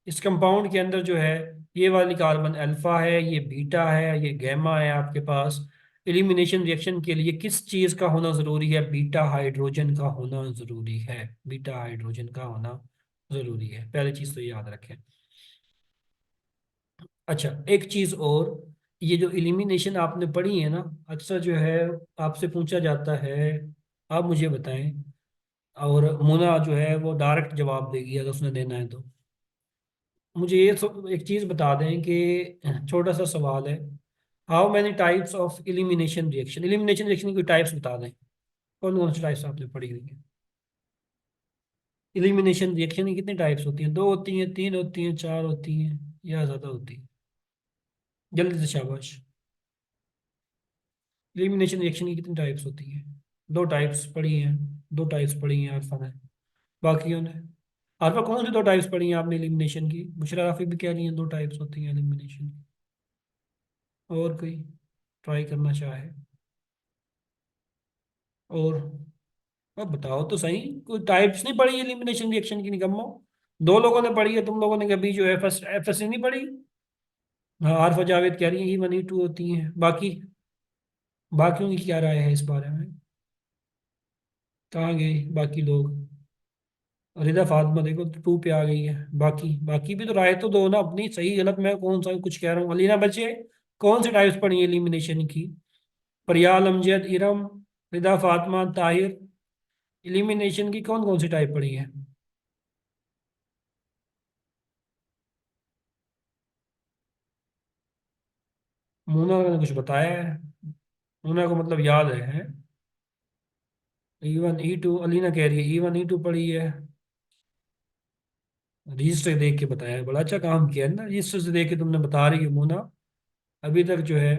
Speaker 1: इस कंपाउंड के अंदर जो है ये वाली कार्बन अल्फा है, ये बीटा है, ये गैमा है आपके पास। एलिमिनेशन रिएक्शन के लिए किस चीज़ का होना ज़रूरी है? बीटा हाइड्रोजन का होना ज़रूरी है, बीटा हाइड्रोजन का होना ज़रूरी है, पहली चीज़ तो ये याद रखें। अच्छा, एक चीज़ और, ये जो एलिमिनेशन आपने पढ़ी है ना, अक्सर जो है आपसे पूछा जाता है, आप मुझे बताएं, और मुना जो है वो डायरेक्ट जवाब देगी अगर उसने देना है तो। मुझे ये एक चीज़ बता दें कि छोटा सा सवाल है, how many types of elimination reaction, elimination reaction की टाइप्स बता दें, कौन कौन सी टाइप्स आपने पढ़ी हुई है? एलिमिनेशन रिएक्शन की कितनी टाइप्स होती हैं? 2 होती हैं, 3 होती हैं, 4 होती हैं, या ज़्यादा होती है? जल्दी से शाबाश। एलिमिनेशन रिएक्शन की कितनी टाइप्स होती हैं? 2 टाइप्स पढ़ी हैं, 2 टाइप्स पढ़ी हैं अरफा ने, बाकियों ने? अरफा, कौन सी 2 टाइप्स पढ़ी हैं आपने एलिमिनेशन की? बुशरा राफी भी कह रही हैं 2 टाइप्स होती हैं एलिमिनेशन की। और कोई ट्राई करना चाहे? और अब बताओ तो सही, कोई टाइप्स नहीं पढ़ी एलिमिनेशन रिएक्शन की? निकम्मो, 2 लोगों ने पढ़ी है, तुम लोगों ने कभी जो है फर्स्ट एफ नहीं पढ़ी? हाँ, आरफा जावेद कह रही है E1 E2 होती हैं, बाकी बाकियों की क्या राय है इस बारे में? कहाँ गए बाकी लोग? रिदा फातिमा देखो 2 पे आ गई है। बाकी बाकी भी तो राय तो दो ना अपनी, सही गलत मैं कौन सा कुछ कह रहा हूँ। अलीना बच्चे, कौन सी टाइप्स पढ़ी एलिमिनेशन की? परियाल, अमजद, इरम, रिदा फातिमा, ताहिर, एलिमिनेशन की कौन कौन सी टाइप पढ़ी है? मोना ने कुछ बताया है, मोना को मतलब याद है। E1 E2, अलीना कह रही है E1 E2 पढ़ी है। रजिस्टर देख के बताया है, बड़ा अच्छा काम किया है ना, रजिस्टर से देख के तुमने बता रही हो मोना। अभी तक जो है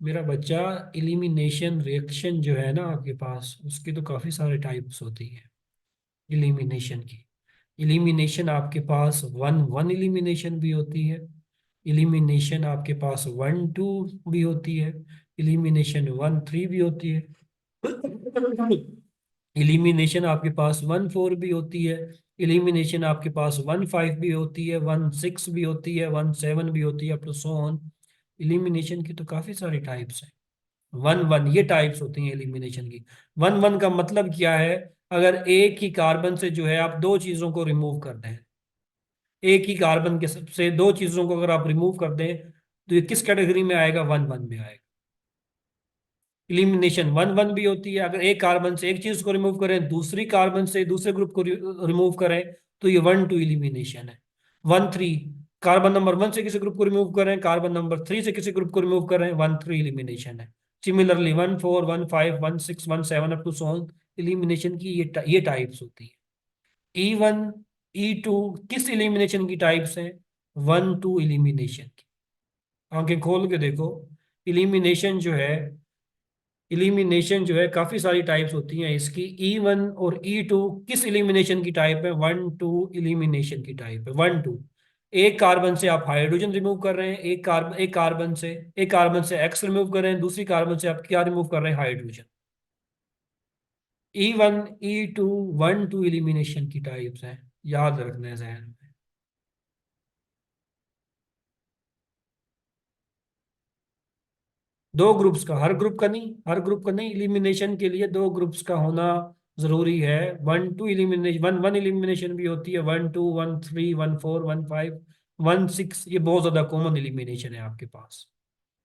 Speaker 1: मेरा बच्चा, एलिमिनेशन रिएक्शन जो है ना आपके पास, उसकी तो काफ़ी सारे टाइप्स होती है एलिमिनेशन की। एलिमिनेशन आपके पास 1-1 एलिमिनेशन भी होती है, एलिमिनेशन आपके पास 1-2 भी होती है, एलिमिनेशन 1-3 भी होती है, एलिमिनेशन आपके पास 1-4 भी होती है, एलिमिनेशन आपके पास 1-5 भी होती है, 1-6 भी होती है, 1-7 भी होती है, up to so on. Elimination की तो काफ़ी सारी टाइप्स हैं। 1-1 ये टाइप्स होती हैं एलिमिनेशन की। 1-1 का मतलब क्या है? अगर एक ही कार्बन से जो है आप 2 चीज़ों को रिमूव कर दें, एक ही कार्बन के से 2 चीज़ों को अगर आप रिमूव कर दें, तो ये किस कैटेगरी में आएगा? 1-1 में आएगा। इलिमिनेशन 1-1 भी होती है, अगर एक कार्बन से एक चीज को रिमूव करें, दूसरी कार्बन से दूसरे ग्रुप को रिमूव करें, तो ये 1-2 इलिमिनेशन है। 1-3, कार्बन नंबर 1 से किसी ग्रुप को रिमूव करें, कार्बन नंबर 3 से किसी ग्रुप को रिमूव करें, 1-3 इलिमिनेशन है। Similarly 1-4, 1-5, 1-6, 1-7 up to so on, elimination की ये टाइप्स होती है। E1 E2 किस इलिमिनेशन की टाइप्स हैं? 1-2 इलिमिनेशन की। आंखें खोल के देखो, इलिमिनेशन जो है, इलिमिनेशन जो है काफी सारी टाइप्स होती हैं इसकी। E1 और E2 किस इलिमिनेशन की टाइप है? 1-2 इलिमिनेशन की टाइप है। 1-2, एक कार्बन से आप हाइड्रोजन रिमूव कर रहे हैं, एक कार्बन से एक्स रिमूव कर रहे हैं, दूसरी कार्बन से आप क्या रिमूव कर रहे हैं? हाइड्रोजन। E1 E2 1-2 इलिमिनेशन की टाइप्स हैं, याद रखना है जहन में। 2 ग्रुप्स का, हर ग्रुप का नहीं, हर ग्रुप का नहीं, इलिमिनेशन के लिए 2 ग्रुप्स का होना जरूरी है। 1-2 इलिमिनेशन, 1-1 इलिमिनेशन भी होती है, 1-2, 1-3, 1-4, 1-5, 1-6, ये बहुत ज्यादा कॉमन इलिमिनेशन है आपके पास।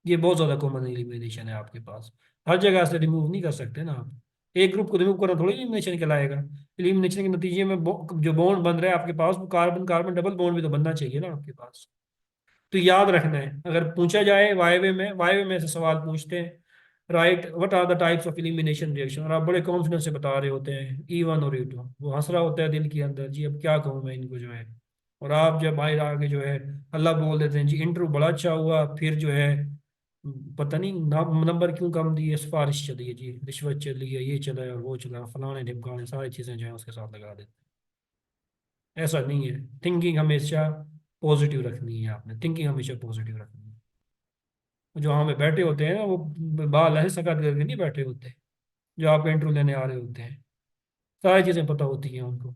Speaker 1: ये बहुत ज़्यादा कॉमन एलिमिनेशन है आपके पास। हर जगह से रिमूव नहीं कर सकते ना आप। एक ग्रुप को रिमूव करना थोड़ी एलिमिनेशन कहलाएगा। एलिमिनेशन के नतीजे में जो बॉन्ड बन रहा है आपके पास, वो कार्बन कार्बन डबल बॉन्ड भी तो बनना चाहिए ना आपके पास। तो याद रखना है, अगर पूछा जाए वायवे में से सवाल पूछते हैं, right what are the types of elimination reaction, और आप बड़े कॉन्फिडेंस से बता रहे होते हैं E1 और E2, वो हंस रहा होता है दिल के अंदर जी, अब क्या कहूँ मैं इनको जो है। और आप जब बाहर आके जो है अल्लाह बोल देते हैं जी इंटरव्यू बड़ा अच्छा हुआ, फिर जो है पता नहीं नंबर क्यों कम दिए, सिफारिश चली है जी, रिश्वत चली है, ये चला है और वो चला है, फलाने ढिमकाने सारी चीज़ें जो है उसके साथ लगा देते हैं। ऐसा नहीं है, थिंकिंग हमेशा पॉजिटिव रखनी है, आपने थिंकिंग हमेशा पॉजिटिव रखनी है। जो वहाँ पे बैठे होते हैं ना, वो बाल ऐसे सकत करके नहीं बैठे होते, जो आपका इंटरव्यू लेने आ रहे होते हैं, सारी चीज़ें पता होती हैं उनको।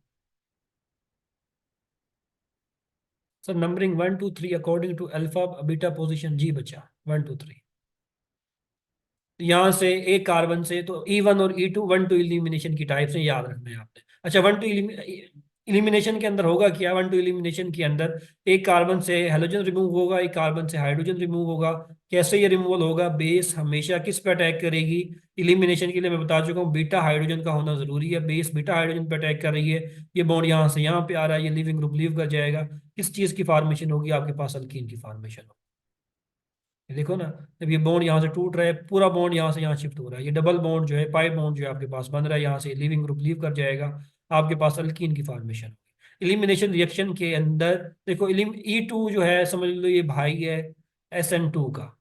Speaker 1: Sir numbering 1 2 3 according to alpha beta position, जी बच्चा 1 2 3। यहाँ से एक कार्बन से तो E1 और E2 1 2 इलिमिनेशन की टाइप से याद रखना है आपने। अच्छा 1 2 इलिमिनेशन के अंदर होगा क्या, 1 2 इलिमिनेशन के अंदर एक कार्बन से हेलोजन रिमूव होगा, एक कार्बन से हाइड्रोजन रिमूव होगा। कैसे ये रिमूवल होगा, बेस हमेशा किस पे अटैक करेगी। इलिमिनेशन के लिए मैं बता चुका हूँ बीटा हाइड्रोजन का होना जरूरी है, बेस बीटा हाइड्रोजन पे अटैक कर रही है, ये बॉन्ड यहाँ से यहाँ पे आ रहा है, ये लिविंग ग्रुप लीव कर जाएगा। किस चीज की फॉर्मेशन होगी, आपके पास अल्कीन की फॉर्मेशन होगी। ये देखो ना, जब ये बॉन्ड यहाँ से टूट रहा है, पूरा बॉन्ड यहाँ से यहाँ शिफ्ट हो रहा है, ये डबल बॉन्ड जो है, पाई बॉन्ड जो है आपके पास बन रहा है, यहाँ से लिविंग ग्रुप लीव कर जाएगा, आपके पास अल्कीन की फॉर्मेशन होगी। एलिमिनेशन रिएक्शन के अंदर देखो, E2 जो है समझ लो ये भाई है SN2 का।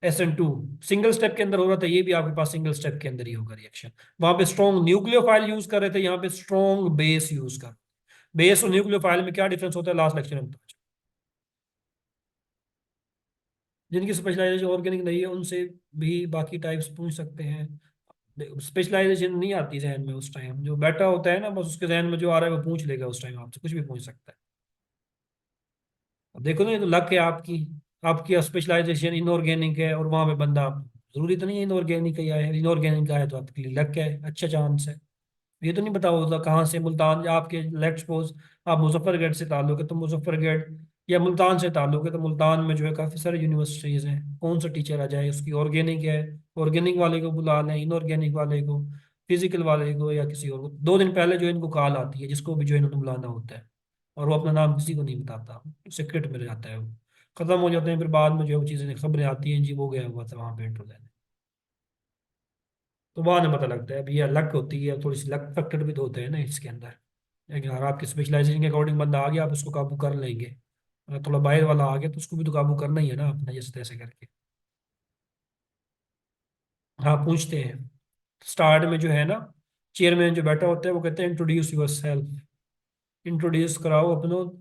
Speaker 1: SN2 सिंगल स्टेप के अंदर हो रहा था, ये भी आपके पास सिंगल स्टेप के अंदर ही होगा रिएक्शन। वहां पे स्ट्रॉन्ग न्यूक्लियोफाइल यूज कर रहे थे, यहाँ पे स्ट्रॉन्ग बेस यूज कर। बेस और न्यूक्लियोफाइल में क्या डिफरेंस होता है, लास्ट लेक्चर में बता। जिनकी स्पेशलाइजेशन ऑर्गेनिक नहीं है उनसे भी बाकी टाइप्स पूछ सकते हैं। स्पेशलाइजेशन नहीं आती जहन में उस टाइम, जो बैठा होता है ना बस उसके जहन में जो आ रहा है वो पूछ लेगा, उस टाइम आपसे कुछ भी पूछ सकता है। अब देखो ना, ये तो लक है आपकी, आपकी स्पेशलाइजेशन इनऑर्गेनिक है और वहां पे बंदा, जरूरी तो नहीं है इनऑर्गेनिक का ही आया है, इनऑर्गेनिक का है तो आपके लिए लक है, अच्छा चांस है। ये तो नहीं पता होता कहाँ से, मुल्तान आपके लेट्स सपोज आप मुजफ्फरगढ़ से ताल्लुक है तो मुजफ्फरगढ़, या मुल्तान से ताल्लुक है तो मुल्तान में जो है काफ़ी सारी यूनिवर्सिटीज़ हैं, कौन सा टीचर आ जाए, उसकी ऑर्गेनिक है, ऑर्गेनिक वाले को बुला लें, इनऑर्गेनिक वाले को, फिजिकल वाले को, या किसी और को। 2 दिन पहले जो इनको कॉल आती है जिसको भी जो इन्होंने बुलाना होता है, और वो अपना नाम किसी को नहीं बताता, सीक्रेट में रह जाता है वो। खत्म हो जाते हैं फिर बाद में जो है वो चीज़ें खबरें आती हैं जी वो गया हुआ था वहाँ पे इंटरव्यू लेने। तो बाद में पता लगता है भैया लक होती है, थोड़ी सी लक फैक्टर भी तो होते हैं ना इसके अंदर। अगर आपकी स्पेशलाइजेशन के अकॉर्डिंग बंदा आ गया आप उसको काबू कर लेंगे, अगर थोड़ा बाहर वाला आ गया तो उसको भी तो काबू करना ही है ना अपना, जैसे तैसे करके। हाँ पूछते हैं, स्टार्ट में जो है ना, चेयरमैन जो बैठा होता है वो कहते हैं इंट्रोड्यूस योर सेल्फ, इंट्रोड्यूस कराओ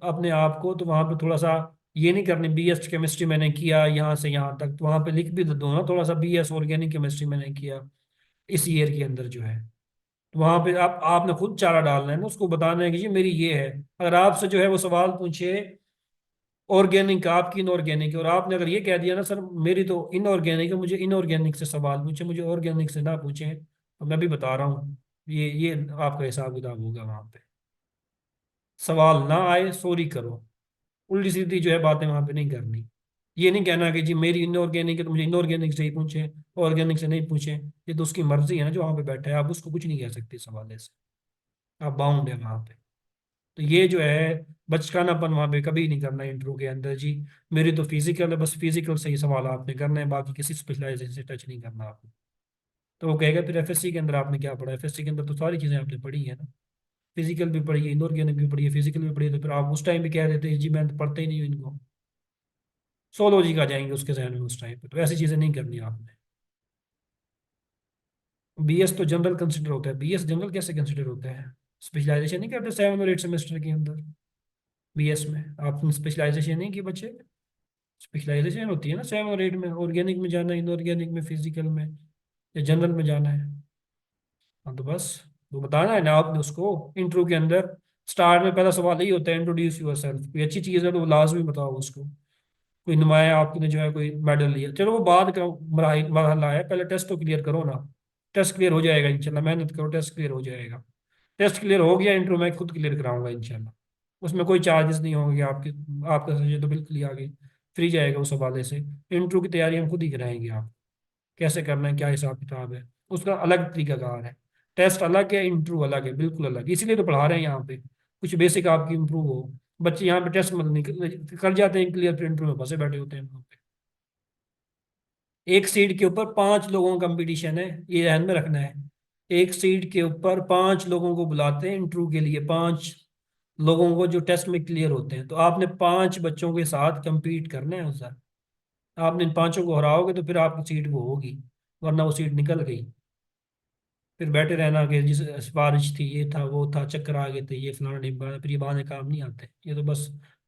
Speaker 1: अपने आप को। तो वहाँ पे थोड़ा सा ये नहीं करनी BS केमिस्ट्री मैंने किया यहाँ से यहाँ तक, तो वहाँ पे लिख भी दो ना थोड़ा सा BS ऑर्गेनिक केमिस्ट्री मैंने किया इस ईयर के अंदर जो है। तो वहां पे आपने खुद चारा डालना है ना, उसको बताना है कि जी मेरी ये है। अगर आपसे जो है वो सवाल पूछे ऑर्गेनिक आपकी इनऑर्गेनिक, और आपने अगर ये कह दिया ना सर मेरी तो इनऑर्गेनिक है, मुझे इनऑर्गेनिक से सवाल पूछे, मुझे ऑर्गेनिक से ना पूछे, तो मैं भी बता रहा हूँ ये आपका हिसाब किताब होगा वहां पे। सवाल ना आए सॉरी करो, उल्टी सीधी जो है बातें वहां पे नहीं करनी। ये नहीं कहना कि जी मेरी इनऑर्गेनिक है तो मुझे इनऑर्गेनिक से ही पूछे, ऑर्गेनिक से नहीं पूछे। ये तो उसकी मर्जी है ना जो वहां पे बैठा है, आप उसको कुछ नहीं कह सकते इस हवाले से, आप बाउंड है वहां पे। तो ये जो है बचकानापन वहां पे कभी नहीं करना इंटरव्यू के अंदर जी, मेरी तो फिजिकल है, बस फिजिकल से ही सवाल आपने करना है, बाकी किसी स्पेशलाइजेशन से टच नहीं करना आपने। तो वो कहेगा फिर FSC के अंदर आपने क्या पढ़ा है, FSC के अंदर तो सारी चीजें आपने पढ़ी है ना, फिजिकल भी पढ़ी है, इनऑर्गेनिक भी पढ़ी है, फिजिकल भी पढ़ी है, तो फिर आप उस टाइम भी कह देते हैं जी मैं तो पढ़ते ही नहीं हूँ इनको, सोलॉजी का जाएंगे उसके जहन में उस टाइम पे। तो ऐसी चीजें नहीं करनी आपने। BS तो जनरल कंसिडर होता है, BS जनरल कैसे कंसिडर होता है, स्पेशलाइजेशन नहीं करते 7 और 8 सेमेस्टर के अंदर। BS में आपने स्पेशलाइजेशन नहीं की बच्चे, स्पेशलाइजेशन होती है ना 7 और 8 में, ऑर्गेनिक में जाना है, इनऑर्गेनिक में, फिजिकल में, या जनरल में जाना है। हाँ तो बस वो बताना है ना आपने उसको इंट्रो के अंदर। स्टार्ट में पहला सवाल यही होता है इंट्रोड्यूस यूर सेल्फ, कोई अच्छी चीज़ है तो वो लाजमी बताओ उसको। कोई नुमाया आपने जो है कोई मेडल लिया, चलो वो बाद का मरहला है, पहले टेस्ट तो क्लियर करो ना। टेस्ट क्लियर हो जाएगा इंशाल्लाह, मेहनत करो टेस्ट क्लियर हो जाएगा। टेस्ट क्लियर हो गया इंट्रो मैं खुद क्लियर कराऊंगा इंशाल्लाह, उसमें कोई चार्जेस नहीं होंगे आपके, आपका सब्जेक्ट तो बिल्कुल ही आगे फ्री जाएगा उस हवाले से। इंटरव्यू की तैयारी हम खुद ही कराएंगे, आप कैसे करना है, क्या हिसाब किताब है, उसका अलग तरीकाकार है। टेस्ट अलग है, इंटरव्यू अलग है, बिल्कुल अलग। इसीलिए तो पढ़ा रहे हैं यहाँ पे, कुछ बेसिक आपकी इंप्रूव हो। बच्चे यहाँ पे टेस्ट मतलब निकल कर जाते हैं क्लियर, फिर इंटरव्यू में फंसे बैठे होते हैं वहाँ पे। एक सीट के ऊपर 5 लोगों का कंपटीशन है, ये ध्यान में रखना है। एक सीट के ऊपर 5 लोगों को बुलाते हैं इंटरव्यू के लिए, 5 लोगों को जो टेस्ट में क्लियर होते हैं। तो आपने 5 बच्चों के साथ compete करना है उस। आपने इन 5 को हराओगे तो फिर आपकी सीट वो होगी, वरना वो सीट निकल गई। फिर बैठे रहना कि जिस सिफारिश थी, ये था, वो था, चक्कर आ गए थे, ये फलाना डिब्बा, फिर ये बहाने काम नहीं आते। ये तो बस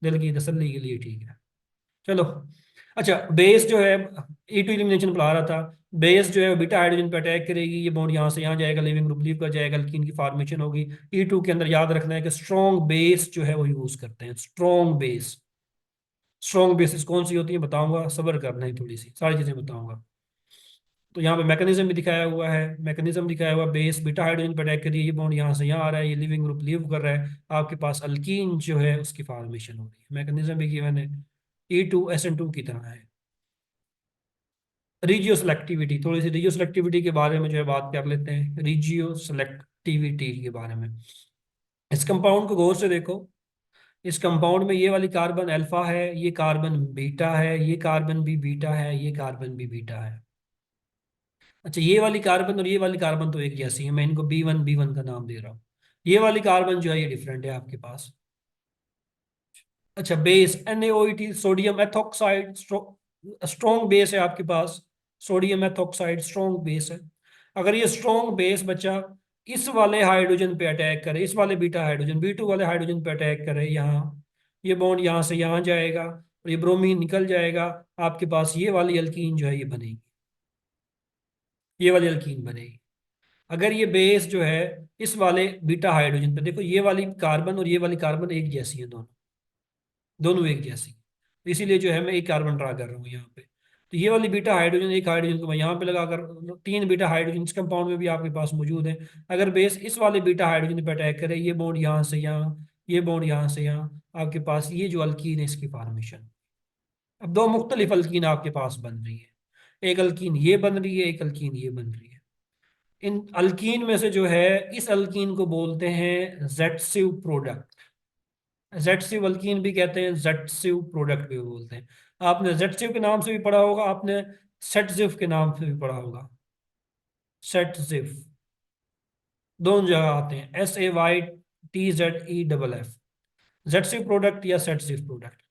Speaker 1: दिल की तसल्ली के लिए ठीक है। चलो। अच्छा, बेस जो है, ई टू एलिमिनेशन पढ़ा रहा था। बेस जो है बीटा हाइड्रोजन पे अटैक करेगी, ये बॉन्ड यहाँ से यहाँ जाएगा, लिविंग ग्रुप लीव कर जाएगा, अल्कीन की फॉर्मेशन होगी। ई टू के अंदर याद रखना है कि स्ट्रॉन्ग बेस जो है वो यूज करते हैं, स्ट्रॉन्ग बेस। स्ट्रॉन्ग बेसिस कौन सी होती है बताऊंगा, सब्र करना है, थोड़ी सी सारी चीजें बताऊंगा। तो यहाँ पे मैकेनिज्म भी दिखाया हुआ है, मैकेनिज्म दिखाया हुआ, बेस बीटा हाइड्रोजन पर अटैक करिए, ये बॉन्ड यहाँ से यहाँ आ रहा है, ये लिविंग ग्रुप लीव कर रहा है, आपके पास अल्कीन जो है उसकी फॉर्मेशन हो रही है। मैकेनिज्म भी किया मैंने, E2SN2 की तरह है। रिजियो सेलेक्टिविटी, थोड़ी सी रिजियो सेलेक्टिविटी के बारे में जो है बात कर लेते हैं, रिजियो सेलेक्टिविटी के बारे में। इस कंपाउंड को गौर से देखो। इस कंपाउंड में ये वाली कार्बन अल्फा है, ये कार्बन बीटा है, ये कार्बन भी बीटा है, ये कार्बन भी बीटा है। अच्छा, ये वाली कार्बन और ये वाली कार्बन तो एक जैसी है, मैं इनको B1 का नाम दे रहा हूँ। ये वाली कार्बन जो है ये डिफरेंट है आपके पास। अच्छा, base NaOH sodium ethoxide, strong base है आपके पास। सोडियम एथोक्साइड स्ट्रॉन्ग बेस है। अगर ये स्ट्रॉन्ग बेस बच्चा इस वाले हाइड्रोजन पे अटैक करे, इस वाले बीटा हाइड्रोजन B2 वाले हाइड्रोजन पे अटैक करे, यहाँ ये बॉन्ड यहाँ से यहाँ जाएगा और ये ब्रोमीन निकल जाएगा, आपके पास ये वाली अल्कीन जो है ये बनेगी, ये वाली अल्कीन बनेगी। अगर ये बेस जो है इस वाले बीटा हाइड्रोजन पे, देखो ये वाली कार्बन और ये वाली कार्बन एक जैसी है, दोनों दोनों एक जैसी। तो इसीलिए जो है मैं एक कार्बन ड्रा कर रहा हूँ यहाँ पे। तो ये वाली बीटा हाइड्रोजन, एक हाइड्रोजन को मैं यहाँ पे लगाकर, 3 बीटा हाइड्रोजन इस कंपाउंड में भी आपके पास मौजूद है। अगर बेस इस वाले बीटा हाइड्रोजन पे अटैक करे, ये बॉन्ड यहाँ से यहाँ, ये बॉन्ड यहाँ से यहाँ, आपके पास ये जो अल्कीन है इसकी फॉर्मेशन। अब दो मुख्तलिफ अल्कीन आपके पास बन रही है, एक अल्कीन ये बन रही है, एक अल्कीन ये बन रही है। इन अल्कीन में से जो है, इस अल्कीन को बोलते हैं जेटसिव प्रोडक्ट। जेटसिव अल्कीन भी कहते हैं, जेटसिव प्रोडक्ट भी बोलते हैं। आपने जेटसिव के नाम से भी पढ़ा होगा, आपने सेटजिव के नाम से भी पढ़ा होगा। सेटजिव दोनों जगह आते हैं, SAYTZEFF, जेटसिव प्रोडक्ट या सेटजिव प्रोडक्ट।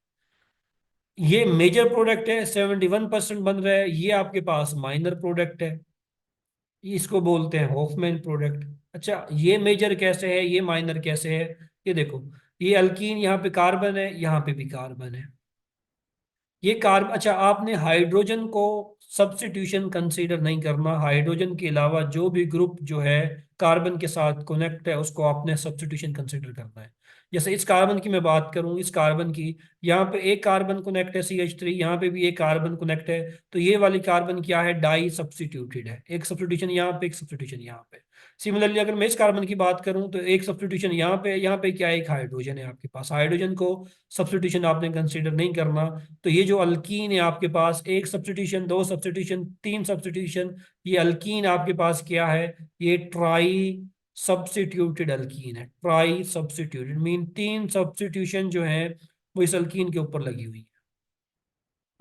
Speaker 1: ये मेजर प्रोडक्ट है, 71% बन रहा है। ये आपके पास माइनर प्रोडक्ट है, इसको बोलते हैं हॉफमैन प्रोडक्ट। अच्छा, ये मेजर कैसे है, ये माइनर कैसे है, ये देखो। ये अल्कीन यहाँ पे कार्बन है, यहाँ पे भी कार्बन है। ये कार्ब अच्छा, आपने हाइड्रोजन को सब्स्टिट्यूशन कंसीडर नहीं करना। हाइड्रोजन के अलावा जो भी ग्रुप जो है कार्बन के साथ कनेक्ट है, उसको आपने सब्स्टिट्यूशन कंसीडर करना है। जैसे इस कार्बन की मैं बात करूं, इस कार्बन की, यहाँ पे एक कार्बन कनेक्ट है CH3, यहाँ पे भी एक कार्बन कनेक्ट है। तो ये वाली कार्बन क्या है, डाई सब्स्टिट्यूटेड है, एक सब्स्टिट्यूशन यहाँ पे, एक सब्स्टिट्यूशन यहाँ पे। सिमिलरली अगर मैं इस कार्बन की बात करूं तो एक सब्स्टिट्यूशन यहाँ पे क्या है, एक हाइड्रोजन है आपके पास। हाइड्रोजन को सब्स्टिट्यूशन आपने कंसीडर नहीं करना। तो ये जो अल्कीन है आपके पास, एक सब्स्टिट्यूशन, दो सब्स्टिट्यूशन, तीन सब्स्टिट्यूशन, ये अल्कीन आपके पास क्या है, ये ट्राई सब्स्टिट्यूटेड अल्कीन है। ट्राई सब्स्टिट्यूटेड मीन 3 सब्स्टिट्यूशन जो है वो इस अल्कीन के ऊपर लगी हुई है।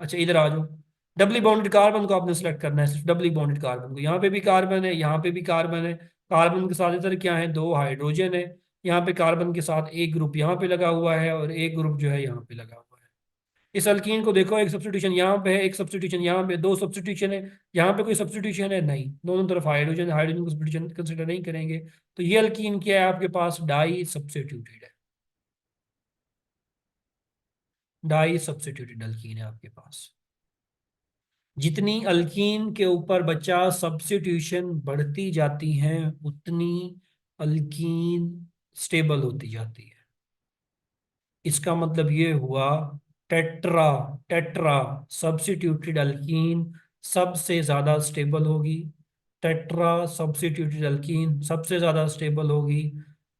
Speaker 1: अच्छा, इधर आ जाओ। डबली बॉन्डेड कार्बन को आपने सेलेक्ट करना है, सिर्फ डबली बॉन्डेड कार्बन को। यहाँ पे भी कार्बन है, यहाँ पे भी कार्बन है। कार्बन के साथ इधर क्या है, 2 हाइड्रोजन है। यहाँ पे कार्बन के साथ एक ग्रुप यहाँ पे लगा हुआ है और एक ग्रुप जो है यहाँ पे लगा हुआ है। इस अल्कीन को देखो, एक सब्स्टिट्यूशन यहाँ पे है, एक सब्स्टिट्यूशन यहाँ पे, 2 सब्स्टिट्यूशन है। यहाँ पे कोई सब्स्टिट्यूशन है नहीं, दोनों तरफ हाइड्रोजन, हाइड्रोजन को सब्स्टिट्यूशन कंसिडर नहीं करेंगे। तो ये अल्कीन क्या है आपके पास, डाई सब्स्टिट्यूटेड है। डाई सब्स्टिट्यूटेड अल्कीन है आपके पास। जितनी अल्कीन के ऊपर बच्चा सब्स्टिट्यूशन बढ़ती जाती है, उतनी अल्कीन स्टेबल होती जाती है। इसका मतलब ये हुआ, टेट्रा टेट्रा सब्स्टिट्यूटेड अल्कीन सबसे ज्यादा स्टेबल होगी। टेट्रा सब्स्टिट्यूटेड अल्कीन सबसे ज्यादा स्टेबल होगी।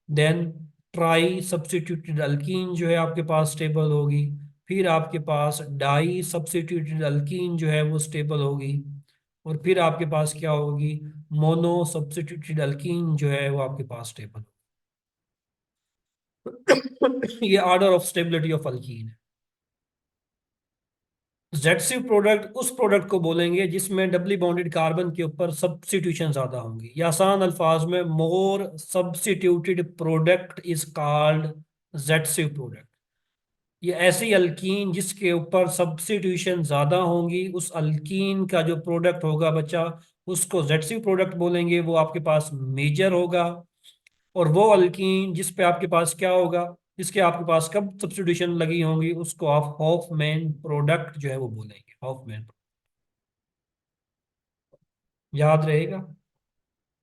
Speaker 1: देन ट्राई सब्स्टिट्यूटेड अल्कीन जो है आपके पास स्टेबल होगी। फिर आपके पास डाई सब्स्टिट्यूटेड अल्कीन जो है वो स्टेबल होगी, और फिर आपके पास क्या होगी, मोनो सब्स्टिट्यूटेड अल्कीन जो है वो आपके पास स्टेबल होगी। ये order of stability of alkyne है। जेडसिव प्रोडक्ट उस प्रोडक्ट को बोलेंगे जिसमें डबली बॉन्डेड कार्बन के ऊपर सब्स्टिट्यूशन ज्यादा होंगी, या आसान अल्फाज में more substituted product is called Zaitsev product. ये ऐसी अल्कीन जिसके ऊपर सब्स्टिट्यूशन ज्यादा होंगी, उस अल्कीन का जो प्रोडक्ट होगा बच्चा, उसको जेडसिव प्रोडक्ट बोलेंगे, वो आपके पास मेजर होगा। और वो अल्कीन जिस पे आपके पास क्या होगा, जिसके आपके पास कब सब्स्टिट्यूशन लगी होंगी, उसको आप हॉफमैन प्रोडक्ट जो है वो बोलेंगे, हॉफमैन। याद रहेगा,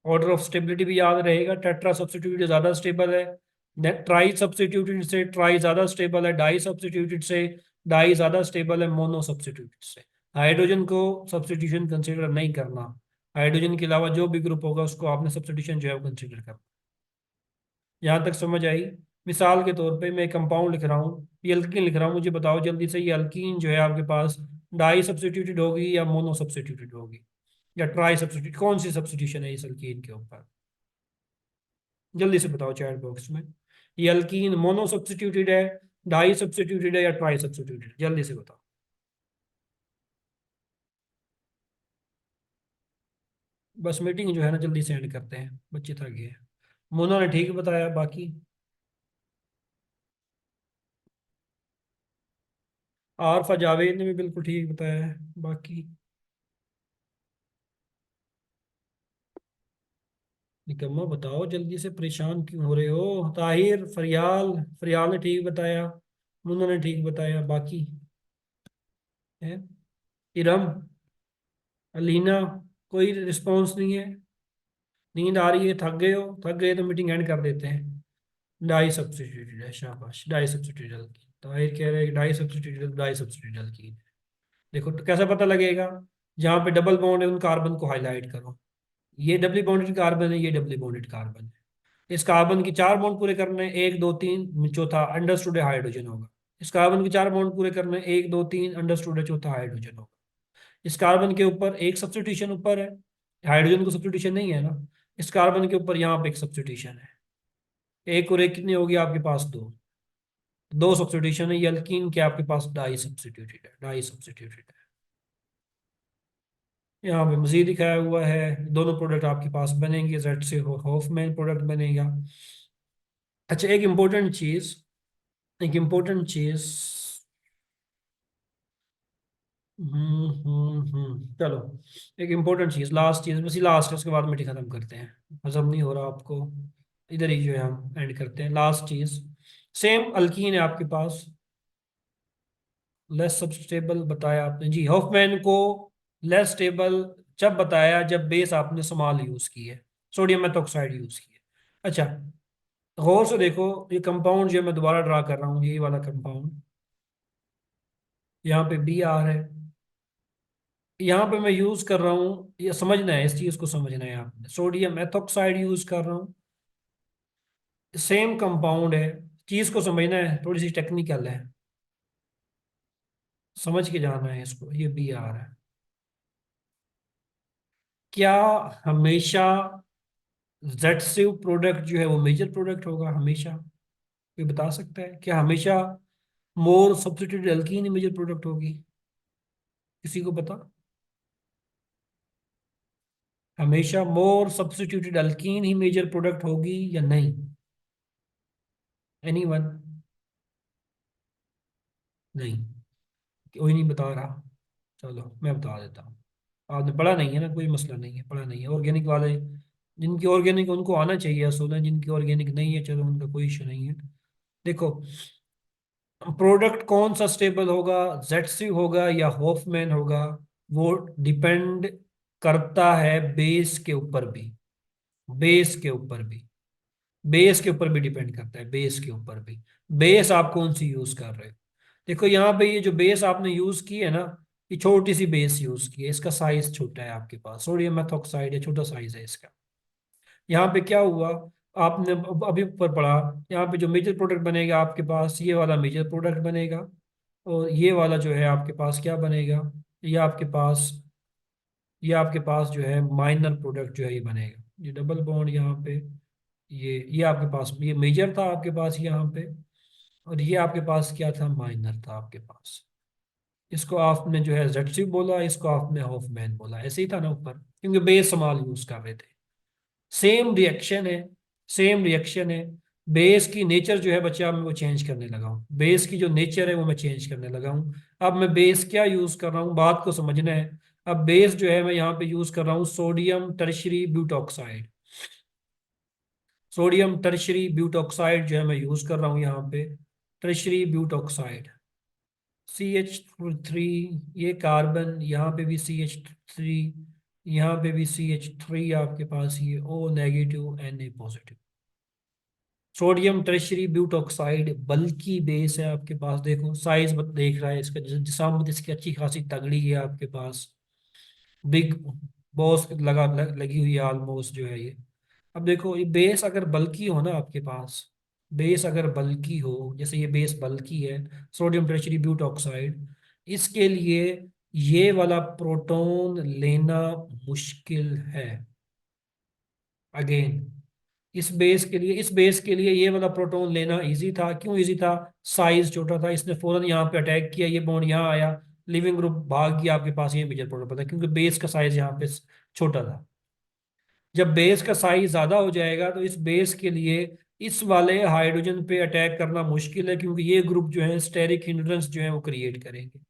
Speaker 1: ऑर्डर ऑफ स्टेबिलिटी भी याद रहेगा। टेट्रा सब्स्टिट्यूटेड ज्यादा स्टेबल है, ट्राई सब्स्टिट्यूटेड से ट्राई ज्यादा स्टेबल है, डाई सब्स्टिट्यूटेड से डाई ज्यादा स्टेबल है, मोनो सब्स्टिट्यूटेड से। हाइड्रोजन को सब्स्टिट्यूशन कंसिडर नहीं करना, हाइड्रोजन के अलावा जो भी ग्रुप होगा उसको आपने सब्स्टिट्यूशन जो है वो कंसिडर करना। यहाँ तक समझ आई? मिसाल के तौर पे मैं कंपाउंड लिख रहा हूँ, ये अल्कीन लिख रहा हूँ, मुझे बताओ जल्दी से, ये अल्कीन जो है आपके पास डाई सब्स्टिट्यूटेड होगी या मोनो सब्स्टिट्यूटेड होगी या ट्राई सब्स्टिट्यूट, कौन सी सब्स्टिट्यूशन है इस अल्कीन के ऊपर? जल्दी से बताओ चैट बॉक्स में। ये अल्कीन मोनो सब्स्टिट्यूटेड है, डाई सब्स्टिट्यूटेड है या ट्राई सब्स्टिट्यूटेड? जल्दी से बताओ। बस मीटिंग जो है ना जल्दी से एंड करते हैं, बच्चे थक गए हैं। मोना ने ठीक बताया, बाकी आरफा जावेद ने भी बिल्कुल ठीक बताया है, बाकी निकम्मा बताओ जल्दी से, परेशान क्यों हो रहे हो? ताहिर, फरियाल, फरियाल ने ठीक बताया, मुन्ना ने ठीक बताया, बाकी है? इरम, अलीना, कोई रिस्पॉन्स नहीं है? नींद आ रही है, थक गए हो? थक गए तो मीटिंग एंड कर देते हैं। डाई सब्स्टिट्यूटेड है, शाबाश, डाई सब्स्टिट्यूटेड की ताहिर कह रहे हैं डाई सब्स्टिट्यूटेड, डाई सब्स्टिट्यूटेड की। देखो तो कैसा पता लगेगा, जहाँ पे डबल बॉन्ड है उन कार्बन को हाईलाइट करो। ये डबली बॉन्डेड कार्बन है, ये डबली बॉन्डेड कार्बन है। इस कार्बन की चार बॉन्ड पूरे करने हैं, एक दो तीन, चौथा अंडरस्टूड है हाइड्रोजन होगा। इस कार्बन के चार बॉन्ड पूरे करने हैं, एक दो तीन, अंडरस्टूड है चौथा हाइड्रोजन होगा। इस कार्बन के ऊपर एक सब्स्टिट्यूशन ऊपर है, हाइड्रोजन को सब्स्टिट्यूशन नहीं है ना। इस कार्बन के ऊपर यहाँ पे एक सब्स्टिट्यूशन है, एक और एक कितनी होगी आपके पास? दो। दो सब्स्टिट्यूशन है, ये अल्कीन के आपके पास डाई सब्स्टिट्यूटेड है, डाई सब्स्टिट्यूटेड है। यहाँ पे मजीद दिखाया हुआ है, दोनों प्रोडक्ट आपके पास बनेंगे, जेड से हॉफमैन प्रोडक्ट बनेगा। अच्छा, एक इम्पोर्टेंट चीज, एक इम्पोर्टेंट चीज, चलो, एक इम्पोर्टेंट चीज, लास्ट चीज, बस ये लास्ट है, उसके बाद मीटिंग खत्म करते हैं, हजम नहीं हो रहा आपको, इधर ही जो है हम एंड करते हैं। लास्ट चीज, सेम अल्कीन है आपके पास, लेस स्टेबल बताया आपने जी, हॉफमैन को लेस स्टेबल जब बताया जब बेस आपने स्मॉल यूज की है, सोडियम मेथॉक्साइड यूज की है। अच्छा, गौर से देखो, ये कंपाउंड जो मैं दोबारा ड्रा कर रहा हूँ, ये वाला कंपाउंड, यहाँ पे बी आर है, यहाँ पे मैं यूज कर रहा हूँ, ये समझना है, इस चीज को समझना है आपने, सोडियम मेथॉक्साइड यूज कर रहा हूँ, सेम कंपाउंड है, चीज को समझना है, थोड़ी सी टेक्निकल है, समझ के जाना है इसको। ये बी आर है, क्या हमेशा जेडसिव प्रोडक्ट जो है वो मेजर प्रोडक्ट होगा हमेशा? कोई बता सकता है क्या हमेशा मोर सब्स्टिट्यूटेड एल्कीन ही मेजर प्रोडक्ट होगी? किसी को पता? हमेशा मोर सब्स्टिट्यूटेड एल्कीन ही मेजर प्रोडक्ट होगी या नहीं? एनीवन? नहीं, कोई नहीं बता रहा, चलो मैं बता देता हूँ। आपने पढ़ा नहीं है ना, कोई मसला नहीं है, पढ़ा नहीं है। ऑर्गेनिक वाले, जिनकी ऑर्गेनिक उनको आना चाहिए असूल है, जिनकी ऑर्गेनिक नहीं है चलो उनका कोई इशू नहीं है। देखो, प्रोडक्ट कौन सा स्टेबल होगा, जेडसी होगा या हॉफमैन होगा, वो डिपेंड करता है बेस के ऊपर भी, बेस के ऊपर भी, बेस के ऊपर भी डिपेंड करता है, बेस के ऊपर भी। बेस आप कौन सी यूज कर रहे हो? देखो यहाँ पे ये जो बेस आपने यूज की है ना, ये छोटी सी बेस यूज की है, इसका साइज छोटा है आपके पास, सोडियम मेथॉक्साइड है, छोटा साइज है इसका। यहाँ पे क्या हुआ, आपने अभी ऊपर पढ़ा, यहाँ पे जो मेजर प्रोडक्ट बनेगा आपके पास, ये वाला मेजर प्रोडक्ट बनेगा, और ये वाला जो है आपके पास क्या बनेगा, ये आपके पास ये आपके पास जो है माइनर प्रोडक्ट जो है ये बनेगा। ये डबल बॉन्ड यहाँ पे, ये आपके पास ये मेजर था आपके पास यहाँ पे, और ये आपके पास क्या था, माइनर था आपके पास। इसको आपने जो है जेटसी बोला, इसको आपने हॉफमैन बोला, ऐसे ही था ना ऊपर, क्योंकि बेस स्मॉल यूज कर रहे थे। सेम रिएक्शन है, सेम रिएक्शन है। बेस की नेचर जो है बच्चा, मैं वो चेंज करने लगा हूँ। बेस की जो नेचर है वो मैं चेंज करने लगा हूँ। अब मैं बेस क्या यूज कर रहा हूँ, बात को समझना है। अब बेस जो है मैं यहाँ पे यूज कर रहा हूँ sodium tertiary butoxide. Sodium tertiary butoxide जो है मैं यूज कर रहा हूँ यहाँ पे, टर्शरी ब्यूटॉक्साइड CH3। ये कार्बन, यहाँ पे भी CH3, यहाँ पे भी CH3 आपके पास, ये O negative Na positive. Sodium tertiary butoxide बल्कि बेस है आपके पास, देखो साइज देख रहा है इसका, जिसामत इसकी अच्छी खासी तगड़ी है आपके पास, बिग बॉस लगी हुई है ऑलमोस्ट जो है ये। अब देखो ये बेस अगर बल्कि हो ना आपके पास, बेस अगर बल्कि हो, जैसे ये बेस बल्कि है सोडियम टर्शरी ब्यूटॉक्साइड, इसके लिए ये वाला प्रोटॉन लेना मुश्किल है। अगेन इस बेस के लिए ये वाला प्रोटॉन लेना इजी था। क्यों इजी था, साइज छोटा था, इसने फौरन यहाँ पे अटैक किया, ये बॉन्ड यहाँ आया, लिविंग ग्रुप भाग गया आपके पास, ये मेजर प्रोटॉन पता, क्योंकि बेस का साइज यहाँ पे छोटा था। जब बेस का साइज ज्यादा हो जाएगा तो इस बेस के लिए इस वाले हाइड्रोजन पे अटैक करना मुश्किल है, क्योंकि ये ग्रुप जो है स्टेरिक हिंड्रेंस जो है वो क्रिएट करेंगे।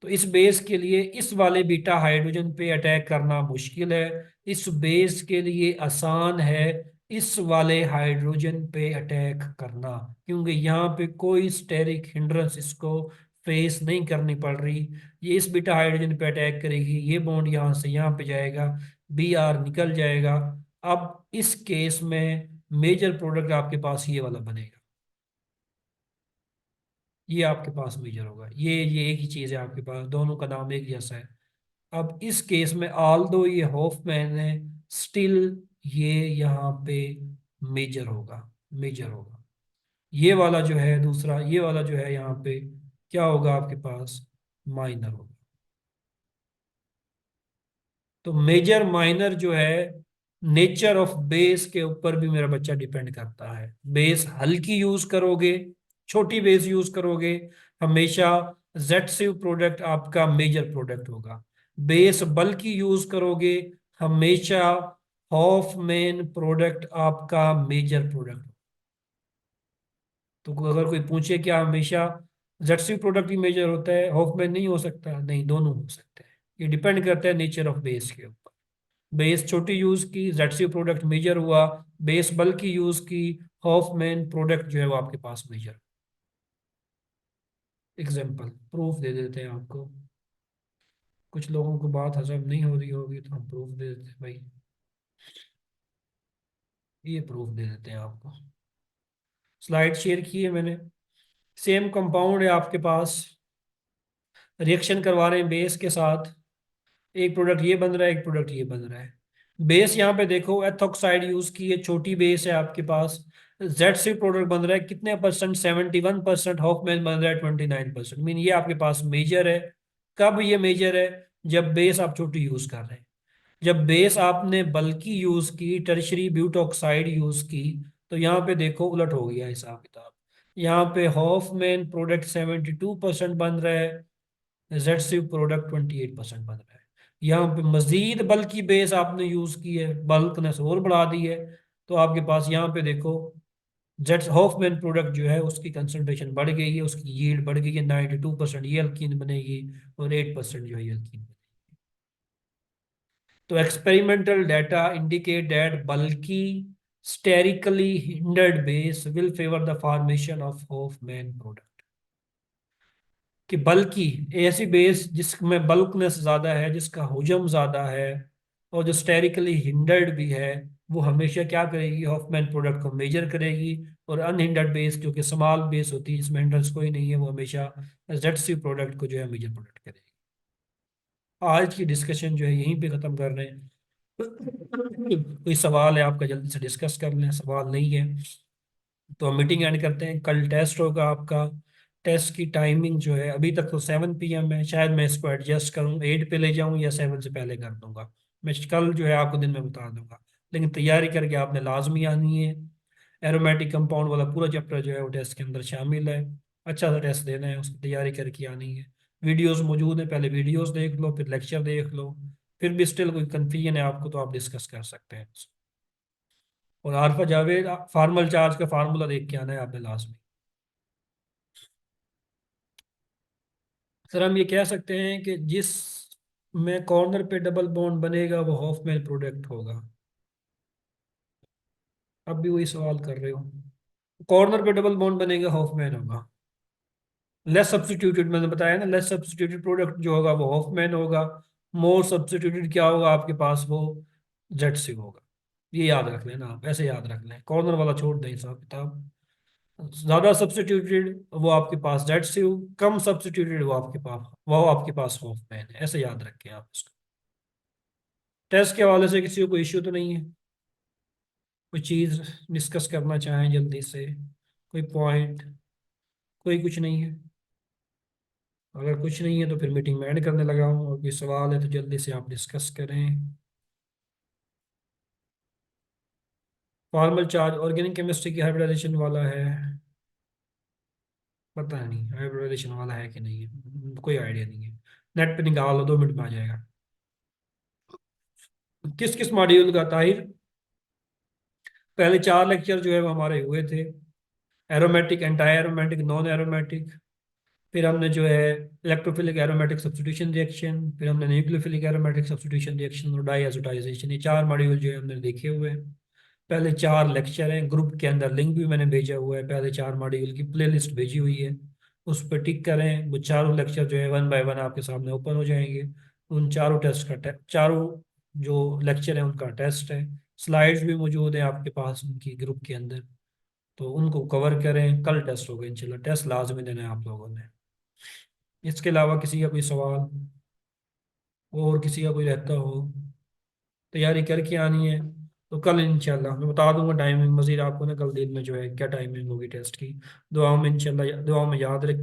Speaker 1: तो इस बेस के लिए इस वाले बीटा हाइड्रोजन पे अटैक करना मुश्किल है। इस बेस के लिए आसान है इस वाले हाइड्रोजन पे अटैक करना, क्योंकि यहाँ पे कोई स्टेरिक हिंड्रेंस इसको फेस नहीं करनी पड़ रही। ये इस बीटा हाइड्रोजन पे अटैक करेगी, ये बॉन्ड यहाँ से यहाँ पे जाएगा, Br निकल जाएगा। अब इस केस में मेजर प्रोडक्ट आपके पास ये वाला बनेगा, ये आपके पास मेजर होगा। ये एक ही चीज है आपके पास, दोनों का नाम एक जैसा है। अब इस केस में ऑल दो ये हॉफमैन है, स्टिल ये यहाँ पे मेजर होगा, मेजर होगा। ये वाला जो है दूसरा, ये वाला जो है यहाँ पे क्या होगा आपके पास, माइनर होगा। तो मेजर माइनर जो है नेचर ऑफ बेस के ऊपर भी मेरा बच्चा डिपेंड करता है। बेस हल्की यूज करोगे, छोटी बेस यूज करोगे, हमेशा जेटसिव प्रोडक्ट आपका मेजर प्रोडक्ट होगा। बेस बल्कि यूज करोगे, हमेशा हॉफमैन प्रोडक्ट आपका मेजर प्रोडक्ट। तो अगर कोई पूछे क्या हमेशा जेटसिव प्रोडक्ट ही मेजर होता है, हॉफमैन नहीं हो सकता, नहीं, दोनों हो सकते हैं। ये डिपेंड करता है नेचर ऑफ बेस के ऊपर। बेस छोटी यूज की, जेटसी प्रोडक्ट मेजर हुआ। बेस बल्कि यूज की, हॉफमैन प्रोडक्ट जो है वो आपके पास मेजर। एग्जांपल प्रूफ दे देते हैं आपको, कुछ लोगों को बात हजम नहीं हो रही होगी तो हम प्रूफ दे देते हैं भाई। ये प्रूफ दे देते हैं आपको, स्लाइड शेयर की है मैंने। सेम कंपाउंड है आपके पास, रिएक्शन करवा रहे हैं बेस के साथ, एक प्रोडक्ट ये बन रहा है, एक प्रोडक्ट ये बन रहा है। बेस यहाँ पे देखो एथोक्साइड यूज की है, छोटी बेस है आपके पास। जेड सी प्रोडक्ट बन रहा है कितने परसेंट, 71%। हॉफमैन बन रहा है 29%। मीन ये आपके पास मेजर है। कब ये मेजर है, जब बेस आप छोटी यूज कर रहे हैं। जब बेस आपने बल्कि यूज की, टर्शरी ब्यूटॉक्साइड यूज की, तो यहाँ पे देखो उलट हो गया हिसाब किताब। यहाँ पे हॉफमैन प्रोडक्ट 72% बन रहा है, जेड प्रोडक्ट 28% बन रहा है। यहाँ पे मजीद बल्कि बेस आपने यूज की है, बल्कनेस और बढ़ा दी है, तो आपके पास यहाँ पे देखो जेट हॉफमैन प्रोडक्ट जो है उसकी कंसंट्रेशन बढ़ गई है, उसकी यील्ड बढ़ गई है, 92% ये अल्कीन बनेगी और 8% जो है ये अल्कीन बनेगी। तो experimental data indicate that bulky sterically hindered base will favour the formation of Hofmann product. कि बल्कि ऐसी बेस जिसमें बल्कनेस ज्यादा है, जिसका हुजम ज्यादा है, और जो स्टेरिकली हिंडर्ड भी है, वो हमेशा क्या करेगी, हॉफमैन प्रोडक्ट को मेजर करेगी। और अनहिंडर्ड बेस जो कि स्मॉल बेस होती है, जिसमें हिंड्रेंस कोई नहीं है, वो हमेशा जेटसी प्रोडक्ट को जो है मेजर प्रोडक्ट करेगी। आज की डिस्कशन जो है यहीं पे खत्म कर रहे हैं। कोई सवाल है आपका, जल्दी से डिस्कस कर लें। सवाल नहीं है तो हम मीटिंग एंड करते हैं। कल टेस्ट होगा आपका, टेस्ट की टाइमिंग जो है अभी तक तो 7 PM है, शायद मैं इसको एडजस्ट करूँ 8 पे ले जाऊँ या 7 से पहले कर दूंगा। मैं कल जो है आपको दिन में बता दूंगा, लेकिन तैयारी करके आपने लाजमी आनी है। एरोमेटिक कंपाउंड वाला पूरा चैप्टर जो है वो टेस्ट के अंदर शामिल है। अच्छा सा टेस्ट देना है, उसकी तैयारी करके आनी है। वीडियोस मौजूद है, पहले वीडियोस देख लो, फिर लेक्चर देख लो। फिर भी स्टिल कोई कन्फ्यूजन है आपको तो आप डिस्कस कर सकते हैं। और आरफा जावेद फार्मल चार्ज का फार्मूला देख के आना है आपने लाजमी। सर हम ये कह सकते हैं कि जिस में कॉर्नर पे डबल बॉन्ड बनेगा वो हॉफमैन प्रोडक्ट होगा। अब भी वही सवाल कर रहे हो, कॉर्नर पे डबल बॉन्ड बनेगा हॉफमैन होगा। लेस सब्स्टिट्यूटेड मैंने बताया ना, लेस सब्स्टिट्यूटेड प्रोडक्ट जो होगा वो हॉफमैन होगा। मोर सब्स्टिट्यूटेड क्या होगा आपके पास, वो जेड सी होगा। ये याद रख लेना आप, ऐसे याद रख लें, कॉर्नर वाला छोड़ दें हिसाब किताब। ज्यादा सब्स्टिट्यूटेड वो आपके पास जेड सी, कम सब्स्टिट्यूटेड वो आपके पास हॉफमैन है। ऐसे याद रखें आप इसको। टेस्ट के हवाले से किसी को कोई इश्यू तो नहीं है? कोई चीज़ डिस्कस करना चाहें जल्दी से, कोई पॉइंट? कोई कुछ नहीं है? अगर कुछ नहीं है तो फिर मीटिंग में ऐड करने लगा हूँ, और कोई सवाल है तो जल्दी से आप डिस्कस करें। फॉर्मल चार्ज ऑर्गेनिक केमिस्ट्री की हाइब्रिडाइजेशन वाला है? पता नहीं हाइब्रिडाइजेशन वाला है कि नहीं है, कोई आइडिया नहीं है। नेट पे निकाल लो, 2 मिनट में आ जाएगा। किस किस मॉड्यूल का ताहिर? पहले 4 लेक्चर जो है वो हमारे हुए थे। Aromatic, anti aromatic, non aromatic. फिर हमने जो है इलेक्ट्रोफिलिक एरोमेटिक सब्स्टिट्यूशन रिएक्शन, फिर हमने न्यूक्लियोफिलिक एरोमेटिक सब्स्टिट्यूशन रिएक्शन और डाईएज़ोटाइजेशन। ये 4 मॉड्यूल जो है हमने देखे हुए हैं। पहले 4 लेक्चर हैं, ग्रुप के अंदर लिंक भी मैंने भेजा हुआ है, पहले 4 मॉड्यूल की प्लेलिस्ट भेजी हुई है। उस पर टिक करें, वो चारों लेक्चर जो है 1 बाय 1 आपके सामने ओपन हो जाएंगे। उन चारों टेस्ट का चारों जो लेक्चर हैं उनका टेस्ट है। स्लाइड्स भी मौजूद हैं आपके पास उनकी ग्रुप के अंदर, तो उनको कवर करें। कल टेस्ट होगा इंशाल्लाह, टेस्ट लाजमी देना है आप लोगों ने। इसके अलावा किसी का कोई सवाल और किसी का कोई रहता हो, तैयारी करके आनी है तो कल इंशाल्लाह मैं बता दूंगा टाइमिंग मजीद आपको ना, कल दिन में जो है क्या टाइमिंग होगी टेस्ट की। दुआओं में इंशाल्लाह, दुआओं में याद रख